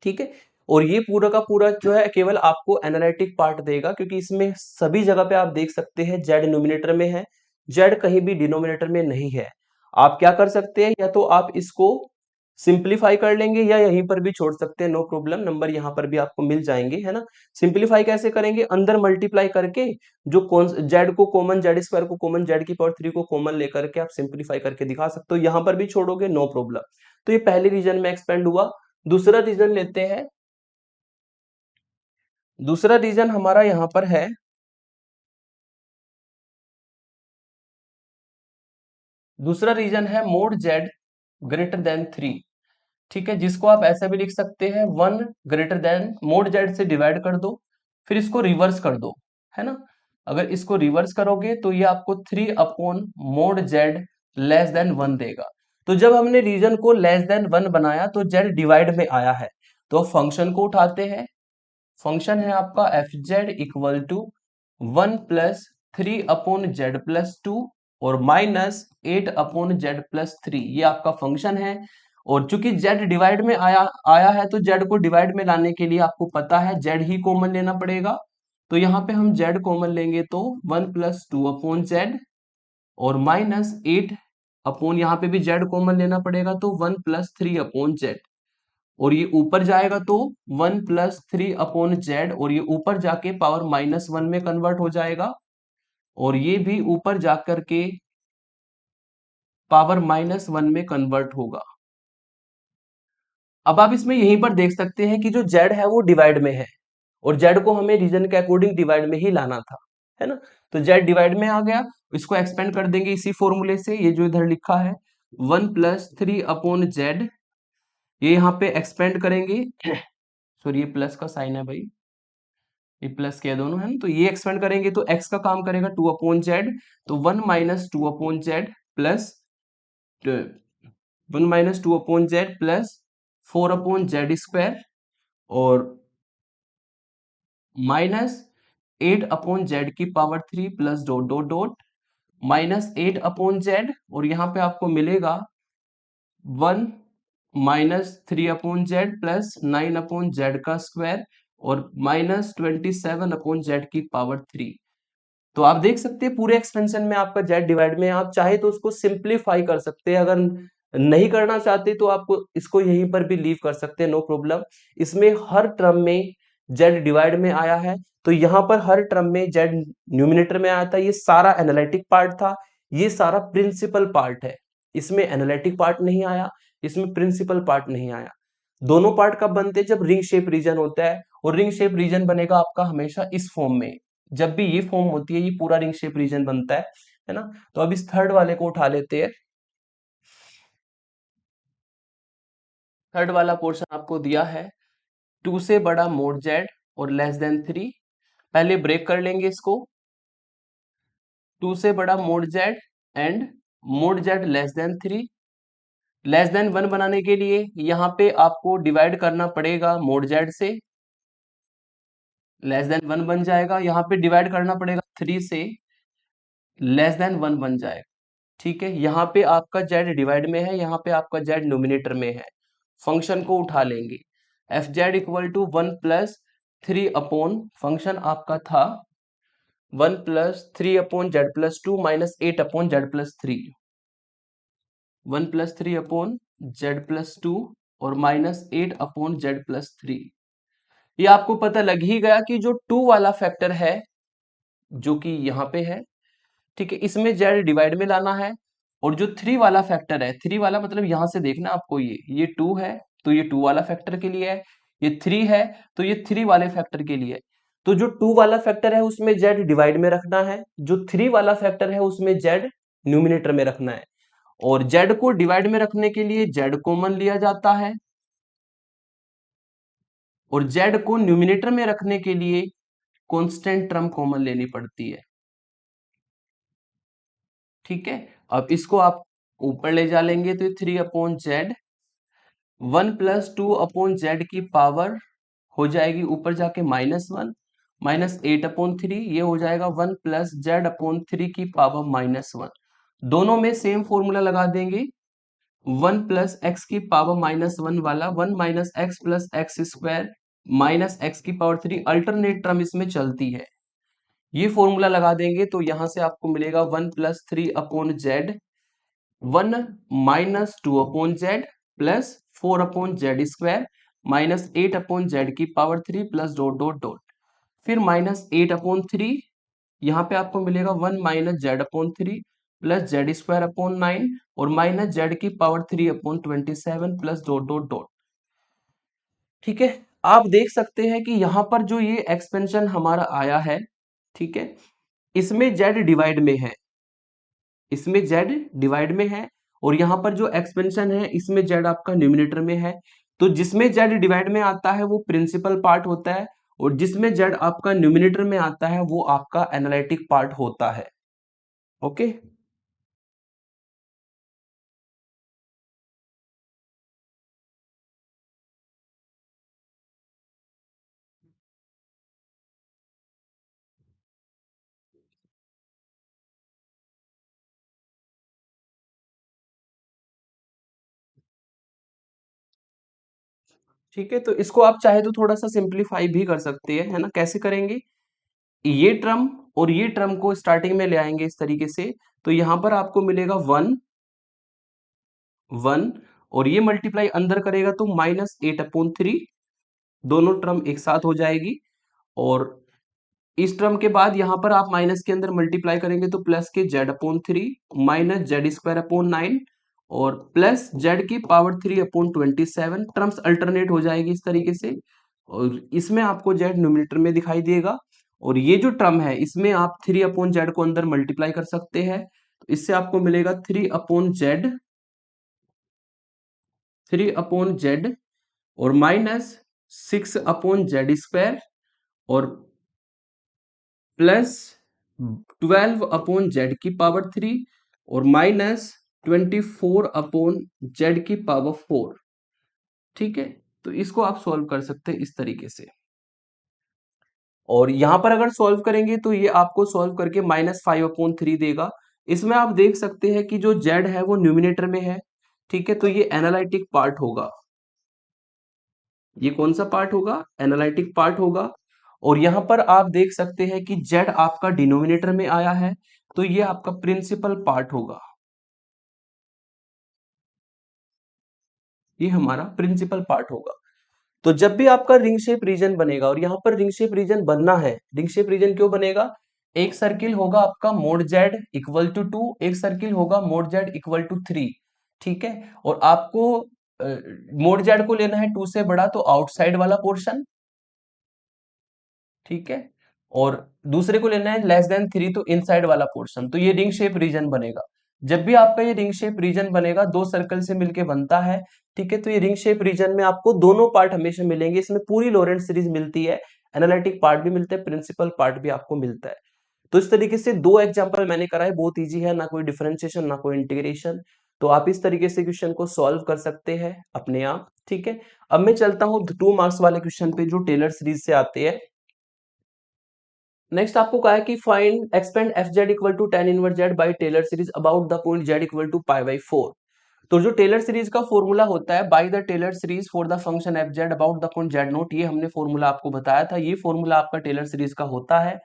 [SPEAKER 1] ठीक है। और ये पूरा का पूरा जो है केवल आपको एनालिटिक पार्ट देगा, क्योंकि इसमें सभी जगह पे आप देख सकते हैं जेड न्यूमिनेटर में है, जेड कहीं भी डिनोमिनेटर में नहीं है। आप क्या कर सकते हैं, या तो आप इसको सिंप्लीफाई कर लेंगे या यहीं पर भी छोड़ सकते हैं, नो प्रॉब्लम, नंबर यहाँ पर भी आपको मिल जाएंगे, है ना। सिंप्लीफाई कैसे करेंगे, अंदर मल्टीप्लाई करके जो जेड को कॉमन, जेड स्क्वायर को कॉमन, जेड की पावर 3 को कॉमन लेकर के आप सिंप्लीफाई करके दिखा सकते हो, यहाँ पर भी छोड़ोगे नो प्रॉब्लम। तो ये पहले रीजन में एक्सपेंड हुआ। दूसरा रीजन लेते हैं, दूसरा रीजन हमारा यहां पर है, दूसरा रीजन है मोड जेड ग्रेटर देन 3, ठीक है, जिसको आप ऐसा भी लिख सकते हैं 1 ग्रेटर देन मोड जेड से डिवाइड कर दो, फिर इसको रिवर्स कर दो, है ना। अगर इसको रिवर्स करोगे तो ये आपको 3 upon mode z less than 1 देगा। तो जब हमने रीजन को लेस देन 1 बनाया तो जेड डिवाइड में आया है, तो फंक्शन को उठाते हैं। फंक्शन है आपका f Z equal to 1 plus 3 upon Z plus 2 और माइनस 8 अपॉन जेड प्लस 3, ये आपका फंक्शन है। और चूंकि जेड डिवाइड में आया आया है तो जेड को डिवाइड में लाने के लिए आपको पता है जेड ही कॉमन लेना पड़ेगा। तो यहाँ पे हम जेड कॉमन लेंगे तो 1 प्लस 2 अपॉन जेड और माइनस 8 अपॉन, यहाँ पे भी जेड कॉमन लेना पड़ेगा तो 1 प्लस 3 अपॉन जेड, और ये ऊपर जाएगा तो 1 प्लस 3 अपॉन जेड, और ये ऊपर जाके पावर माइनस 1 में कन्वर्ट हो जाएगा, और ये भी ऊपर जाकर के पावर माइनस 1 में कन्वर्ट होगा। अब आप इसमें यहीं पर देख सकते हैं कि जो जेड है वो डिवाइड में है, और जेड को हमें रीजन के अकॉर्डिंग डिवाइड में ही लाना था, है ना। तो जेड डिवाइड में आ गया, इसको एक्सपेंड कर देंगे इसी फॉर्मूले से, ये जो इधर लिखा है 1 प्लस 3 अपॉन जेड, ये यहाँ पे एक्सपेंड करेंगे सॉरी ये प्लस का साइन है भाई, ये प्लस के दोनों है ना, तो ये एक्सपेंड करेंगे तो एक्स का काम करेगा 2 अपॉन जेड, तो 1 minus 2 upon Z plus 1 minus 2 upon Z plus 4 upon Z square और माइनस 8 अपॉन जेड की power 3 plus dot dot dot minus 8 upon Z, और यहाँ पे आपको मिलेगा 1 minus 3 upon Z plus 9 upon Z का स्क्वायर और माइनस 27 अपॉन जेड की पावर 3। तो आप देख सकते हैं पूरे एक्सपेंशन में आपका जेड डिवाइड में, आप चाहे तो उसको सिंप्लीफाई कर सकते हैं, अगर नहीं करना चाहते तो आपको इसको यहीं पर भी लीव कर सकते हैं, नो प्रॉब्लम। इसमें हर टर्म में जेड डिवाइड में आया है, तो यहाँ पर हर टर्म में जेड न्यूमिनेटर में आया था, ये सारा एनालिटिक पार्ट था, ये सारा प्रिंसिपल पार्ट है, इसमें एनालिटिक पार्ट नहीं आया, इसमें प्रिंसिपल पार्ट नहीं आया। दोनों पार्ट कब बनते हैं? जब रिंग शेप रीजन होता है, और रिंग शेप रीजन बनेगा आपका हमेशा इस फॉर्म में। जब भी ये फॉर्म होती है, ये पूरा रिंग शेप रीजन बनता है ना। तो अब इस थर्ड वाले को उठा लेते हैं। थर्ड वाला पोर्शन आपको दिया है 2 से बड़ा मोड जेड और लेस देन 3। पहले ब्रेक कर लेंगे इसको। 2 से बड़ा mode Z and mode z less then 3। Less than 1 बनाने के लिए यहाँ पे आपको डिवाइड करना पड़ेगा मोड जेड से। लेस देन 1 बन जाएगा, यहाँ पे डिवाइड करना पड़ेगा 3 से, लेस देन 1 बन जाएगा। ठीक है, यहाँ पे आपका जेड डिवाइड में है, यहाँ पे आपका जेड न्यूमिनेटर में है। फंक्शन को उठा लेंगे। F Z equal to 1 plus 3 upon function आपका था 1 plus 3 upon Z plus 2 minus 8 upon Z plus 3। 1 plus 3 upon Z plus 2 और माइनस 8 अपॉन जेड प्लस 3। ये आपको पता लग ही गया कि जो 2 वाला फैक्टर है, जो कि यहाँ पे है, ठीक है, इसमें जेड डिवाइड में लाना है। और जो 3 वाला फैक्टर है, 3 वाला मतलब यहां से देखना आपको, ये 2 है तो ये 2 वाला फैक्टर के लिए है, ये 3 है तो ये 3 वाले फैक्टर के लिए है। तो जो 2 वाला फैक्टर है उसमें जेड डिवाइड में रखना है, जो 3 वाला फैक्टर है उसमें जेड न्यूमिनेटर में रखना है। और जेड को डिवाइड में रखने के लिए जेड कॉमन लिया जाता है, और जेड को न्यूमिनेटर में रखने के लिए कांस्टेंट टर्म कॉमन लेनी पड़ती है। ठीक है, अब इसको आप ऊपर ले जा लेंगे तो 3 upon Z, 1 plus 2 upon Z की पावर हो जाएगी ऊपर जाके -1, माइनस 8 अपॉन 3, ये हो जाएगा 1 प्लस जेड अपॉन 3 की पावर -1। दोनों में सेम फॉर्मूला लगा देंगे। 1 प्लस एक्स की पावर -1 वाला 1 minus x plus X square minus X की पावर 3, अल्टरनेट टर्म इसमें चलती है। ये फॉर्मूला लगा देंगे तो यहां से आपको मिलेगा 1 plus 3 upon Z, 1 minus 2 upon Z plus 4 upon Z square minus 8 upon Z की power 3 plus dot dot dot, फिर माइनस 8 अपॉन 3, यहाँ पे आपको मिलेगा 1 minus Z upon 3 plus Z square upon 9 और माइनस जेड की power 3 upon 27 plus dot dot dot. ठीक है, आप देख सकते हैं कि यहाँ पर जो ये एक्सपेंशन हमारा आया है, ठीक है, इसमें जेड डिवाइड में है, इसमें जेड डिवाइड में है, और यहां पर जो एक्सपेंशन है इसमें जेड आपका न्यूमिनेटर में है। तो जिसमें जेड डिवाइड में आता है वो प्रिंसिपल पार्ट होता है, और जिसमें जेड आपका न्यूमिनेटर में आता है वो आपका एनालिटिक पार्ट होता है। ओके, ठीक है, तो इसको आप चाहे तो थोड़ा सा सिंप्लीफाई भी कर सकते हैं, है ना। कैसे करेंगे? ये टर्म और ये टर्म को स्टार्टिंग में ले आएंगे इस तरीके से, तो यहां पर आपको मिलेगा 1 1, और ये मल्टीप्लाई अंदर करेगा तो -8/3, दोनों टर्म एक साथ हो जाएगी। और इस टर्म के बाद यहां पर आप माइनस के अंदर मल्टीप्लाई करेंगे तो प्लस के z/3 minus Z square upon 9 और प्लस जेड की पावर 3/27, टर्म्स अल्टरनेट हो जाएगी इस तरीके से, और इसमें आपको जेड न्यूमिनेटर में दिखाई देगा। और ये जो टर्म है इसमें आप 3/जेड को अंदर मल्टीप्लाई कर सकते हैं, तो इससे आपको मिलेगा 3/जेड, 3/जेड और माइनस 6/जेड स्क्वायर और प्लस 12/जेड की पावर 3 और माइनस 24/जेड की पावर 4। ठीक है, तो इसको आप सॉल्व कर सकते हैं इस तरीके से। और यहां पर अगर सॉल्व करेंगे तो ये आपको सॉल्व करके -5/3 देगा। इसमें आप देख सकते हैं कि जो जेड है वो न्यूमिनेटर में है। ठीक है, तो ये एनालिटिक पार्ट होगा। ये कौन सा पार्ट होगा? एनालिटिक पार्ट होगा। और यहां पर आप देख सकते हैं कि जेड आपका डिनोमिनेटर में आया है, तो ये आपका प्रिंसिपल पार्ट होगा। ये हमारा प्रिंसिपल पार्ट होगा। तो जब भी आपका रिंग शेप रीजन बनेगा, और यहां पर रिंग शेप रीजन बनना है, रिंग शेप रीजन क्यों बनेगा? एक सर्किल होगा आपका मोड जेड इक्वल टू 2, एक सर्किल होगा मोड जेड इक्वल टू 3। ठीक है, और आपको मोड जेड को लेना है 2 से बड़ा तो आउटसाइड वाला पोर्शन, ठीक है, और दूसरे को लेना है लेस देन 3 तो इनसाइड वाला पोर्शन, तो ये रिंग शेप रीजन बनेगा। जब भी आपका ये रिंग शेप रीजन बनेगा, दो सर्कल से मिलके बनता है, ठीक है, तो ये रिंग शेप रीजन में आपको दोनों पार्ट हमेशा मिलेंगे, इसमें पूरी लोरेंट्ज सीरीज मिलती है, एनालिटिक पार्ट भी मिलता है, प्रिंसिपल पार्ट भी आपको मिलता है। तो इस तरीके से दो एग्जांपल मैंने कराए, बहुत इजी है, ना कोई डिफरेंशिएशन ना कोई इंटीग्रेशन, तो आप इस तरीके से क्वेश्चन को सॉल्व कर सकते हैं अपने आप, ठीक है। अब मैं चलता हूं 2 मार्क्स वाले क्वेश्चन पे जो टेलर सीरीज से आते हैं। नेक्स्ट आपको कहा है कि find expand f Z equal to tan inverse z by Taylor series about the point z equal to pi by 4। तो जो टेलर सीरीज का फॉर्मूला होता है by the Taylor series for the function F z about the point z naught, ये हमने formula आपको बताया था, ये फॉर्मूला आपका टेलर सीरीज का होता है।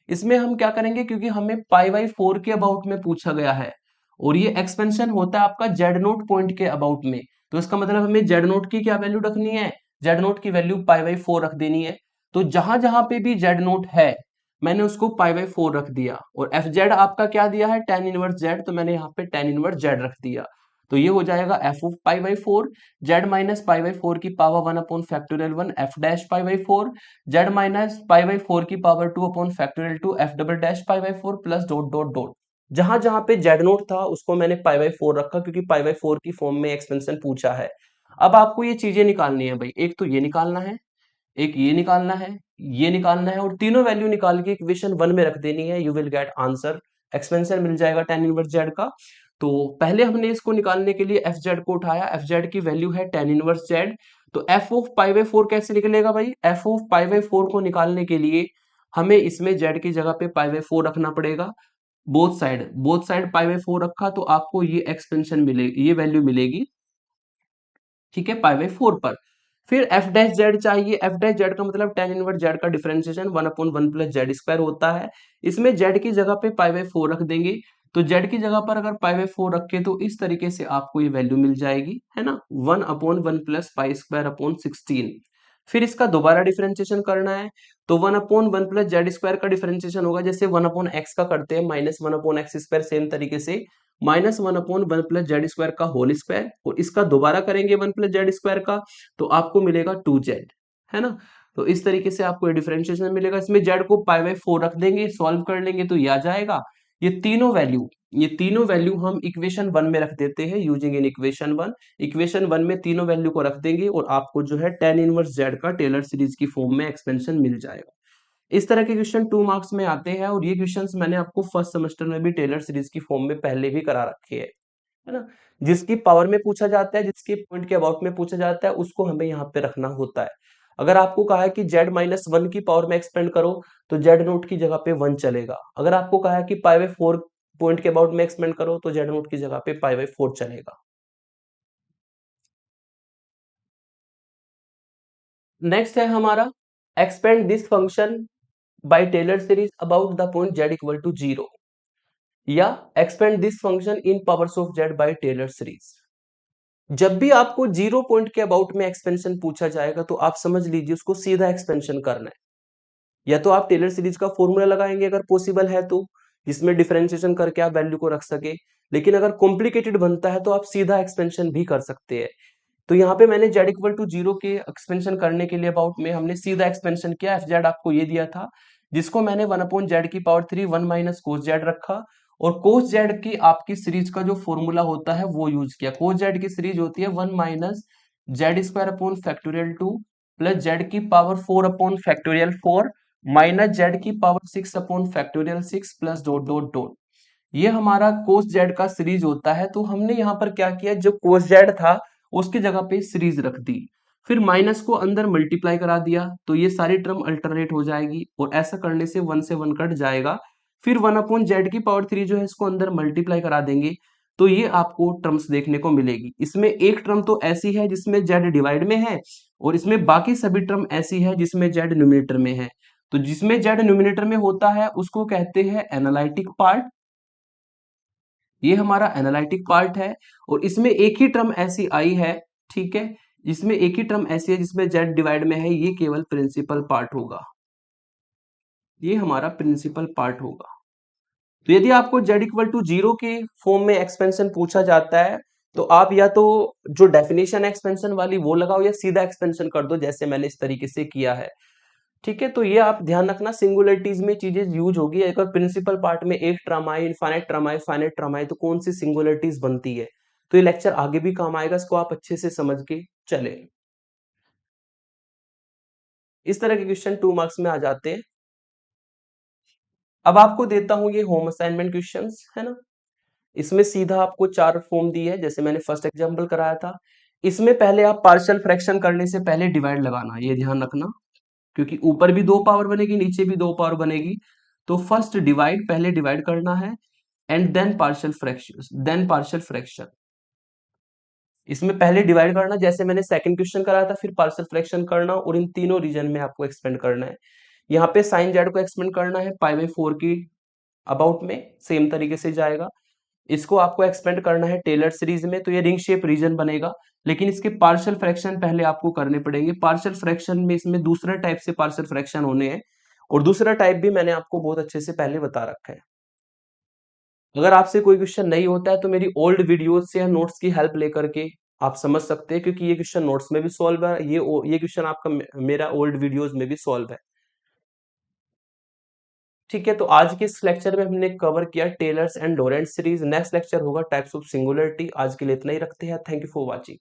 [SPEAKER 1] इसमें हम क्या करेंगे, क्योंकि हमें पाई बाई 4 के अबाउट में पूछा गया है और ये एक्सपेंशन होता है आपका जेड नोट पॉइंट के अबाउट में, तो इसका मतलब हमें जेड नोट की क्या वैल्यू रखनी है, जेड नोट की वैल्यू पाई बाई 4 रख देनी है। तो जहां जहां पे भी जेड नोट है मैंने उसको पाई बाई 4 रख दिया, और एफ जेड आपका क्या दिया है टेन इनवर्स जेड, तो मैंने यहाँ पे टेन इनवर्स जेड रख दिया। तो ये हो जाएगा F of pi by 4 Z minus pi by 4 की power 1 upon factorial 1 F dash pi by 4 Z minus pi by 4 की power 2 upon factorial 2 F double dash pi by 4 plus dot dot dot. जहां जहां पे Z note था उसको मैंने पाई by 4 रखा, क्योंकि पाई बाई 4 की फॉर्म में एक्सपेंशन पूछा है। अब आपको ये चीजें निकालनी है भाई, एक तो ये निकालना है, एक ये निकालना है, ये निकालना है, और तीनों वैल्यू निकाल के इक्वेशन 1 में रख देनी है, you will get answer, expansion मिल जाएगा टेन इनवर्स जेड का। तो पहले हमने इसको निकालने के लिए एफ जेड को उठाया, एफ जेड की वैल्यू है टेन इनवर्स जेड, तो एफ ऑफ पाई बाई 4 कैसे निकलेगा भाई, एफ ऑफ पाई बाई 4 को निकालने के लिए हमें इसमें जेड की जगह पे पाई बाई 4 रखना पड़ेगा, बोथ साइड पाई बाई 4 रखा तो आपको ये एक्सपेंशन मिलेगी, ये वैल्यू मिलेगी, ठीक है, पाई बाई 4 पर। फिर एफ डैश जेड चाहिए, एफ डैश जेड का मतलब टेन इनवर्स जेड का differentiation 1 upon 1 plus Z square होता है, इसमें जेड की जगह पे पाई बाई 4 रख देंगे, तो जेड की जगह पर अगर पाई बाई 4 रखे तो इस तरीके से आपको ये वैल्यू मिल जाएगी, है ना, 1 upon 1 plus pi square upon 16। फिर इसका दोबारा डिफरेंशिएशन करना है, तो 1 अपॉन 1 प्लस जेड स्क्वायर का डिफरेंशिएशन होगा जैसे 1 अपॉन एक्स का करते हैं, minus 1 upon x square, same तरीके से minus 1 upon 1 plus Z square का होल स्क्वायर, और इसका दोबारा करेंगे 1 प्लस जेड स्क्वायर का, तो आपको मिलेगा 2z, है ना। तो इस तरीके से आपको ये डिफरेंशिएशन मिलेगा, इसमें जेड को पाई बाई 4 रख देंगे, सॉल्व कर लेंगे तो ये आ जाएगा। ये तीनों वैल्यू हम इक्वेशन 1 में रख देते हैं यूजिंग इन इक्वेशन 1, इक्वेशन 1 में तीनों वैल्यू को रख देंगे और आपको जो है टेन इनवर्स जेड का टेलर सीरीज की फॉर्म में एक्सपेंशन मिल जाएगा। इस तरह के क्वेश्चन 2 मार्क्स में आते हैं, और ये क्वेश्चंस मैंने आपको फर्स्ट सेमेस्टर में भी टेलर सीरीज की फॉर्म में पहले भी करा रखे हैं, है ना। जिसकी पावर में पूछा जाता है, जिसके पॉइंट के अबाउट में पूछा जाता है, उसको हमें यहाँ पे रखना होता है। अगर आपको कहा है कि जेड माइनस 1 की पावर में एक्सपेंड करो तो जेड नोट की जगह पे 1 चलेगा, अगर आपको कहा है कि पाई बाई 4 पॉइंट के अबाउट में एक्सपेंड करो तो जेड नोट की जगह पे पाई बाई 4 चलेगा। नेक्स्ट है हमारा expand this function by Taylor series about the point z equal to 0, या expand this function in powers of z by Taylor series. जब भी आपको 0 पॉइंट के अबाउट में एक्सपेंशन पूछा जाएगा तो आप समझ लीजिए उसको सीधा एक्सपेंशन करना है, या तो आप टेलर सीरीज का फॉर्मूला लगाएंगे अगर पॉसिबल है तो, जिसमें डिफरेंशिएशन करके आप वैल्यू को रख सके, लेकिन अगर कॉम्प्लिकेटेड बनता है तो आप सीधा एक्सपेंशन भी कर सकते हैं। तो यहाँ पे मैंने जेड इक्वल टू 0 के एक्सपेंशन करने के लिए अबाउट में हमने सीधा एक्सपेंशन किया, एफ जेड आपको ये दिया था, जिसको मैंने 1 अपॉन जेड की पावर 3 1 माइनस कोस जेड रखा, और कोस जेड की आपकी सीरीज का जो फॉर्मूला होता है वो यूज किया। कोस जेड की सीरीज होती है 1 minus Z square upon factorial 2 plus Z की power 4 upon factorial 4 minus Z की power 6 upon factorial 6 plus dot dot dot. ये हमारा कोस जेड का सीरीज होता है, तो हमने यहाँ पर क्या किया, जो कोस जेड था उसकी जगह पे सीरीज रख दी, फिर माइनस को अंदर मल्टीप्लाई करा दिया, तो ये सारी टर्म अल्टरनेट हो जाएगी, और ऐसा करने से 1 से 1 कट जाएगा, फिर 1 अपॉन जेड की पावर 3 जो है इसको अंदर मल्टीप्लाई करा देंगे, तो ये आपको टर्म्स देखने को मिलेगी। इसमें एक टर्म तो ऐसी है जिसमें जेड डिवाइड में है, और इसमें बाकी सभी टर्म ऐसी है जिसमें जेड न्यूमिनेटर में है। तो जिसमें जेड न्यूमिनेटर में होता है उसको कहते हैं एनालिटिक पार्ट, ये हमारा एनालिटिक पार्ट है, और इसमें एक ही टर्म ऐसी आई है, ठीक है, इसमें एक ही टर्म ऐसी है जिसमें जेड डिवाइड में है, ये केवल प्रिंसिपल पार्ट होगा, ये हमारा प्रिंसिपल पार्ट होगा। तो यदि आपको जेड इक्वल टू 0 के फॉर्म में एक्सपेंशन पूछा जाता है तो आप या तो जो डेफिनेशन एक्सपेंशन वाली वो लगाओ या सीधा एक्सपेंशन कर दो, जैसे मैंने इस तरीके से किया है। ठीक है, तो ये आप ध्यान रखना, सिंगुलरिटीज में चीजें यूज होगी। अगर प्रिंसिपल पार्ट में एक टर्म आए, इनफाइनाइट टर्म आए, फाइनाइट टर्म आए, तो कौन सी सिंगुलरिटीज बनती है, तो ये लेक्चर आगे भी काम आएगा, इसको आप अच्छे से समझ के चले। इस तरह के क्वेश्चन 2 मार्क्स में आ जाते हैं। अब आपको देता हूं ये होम असाइनमेंट क्वेश्चंस, है ना। इसमें सीधा आपको 4 फॉर्म दी है, जैसे मैंने फर्स्ट एग्जांपल कराया था। इसमें पहले आप पार्शियल फ्रैक्शन करने से पहले डिवाइड लगाना, ये ध्यान रखना, क्योंकि ऊपर भी 2 पावर बनेगी, नीचे भी 2 पावर बनेगी। तो फर्स्ट डिवाइड, पहले डिवाइड करना है, एंड देन पार्शियल फ्रैक्शन। इसमें पहले डिवाइड करना, जैसे मैंने सेकंड क्वेश्चन कराया था, फिर पार्शियल फ्रैक्शन करना, और इन तीनों रीजन में आपको एक्सपेंड करना है। यहाँ पे साइन जेड को एक्सपेंड करना है π/4 की अबाउट में, सेम तरीके से जाएगा। इसको आपको एक्सपेंड करना है टेलर सीरीज में, तो ये रिंग शेप रीजन बनेगा। लेकिन इसके पार्शियल फ्रैक्शन पहले आपको करने पड़ेंगे। पार्शियल फ्रैक्शन में इसमें दूसरा टाइप से पार्शियल फ्रैक्शन होने हैं, और दूसरा टाइप भी मैंने आपको बहुत अच्छे से पहले बता रखा है। अगर आपसे कोई क्वेश्चन नहीं होता है तो मेरी ओल्ड वीडियोस से या नोट्स की हेल्प लेकर के आप समझ सकते हैं, क्योंकि ये क्वेश्चन नोट्स में भी सॉल्व है, ये क्वेश्चन आपका मेरा ओल्ड वीडियोस में भी सॉल्व है। ठीक है, तो आज के इस लेक्चर में हमने कवर किया Taylor's and Laurent series. Next lecture होगा टाइप्स ऑफ सिंगुलरिटी। आज के लिए इतना ही रखते हैं। Thank you for watching.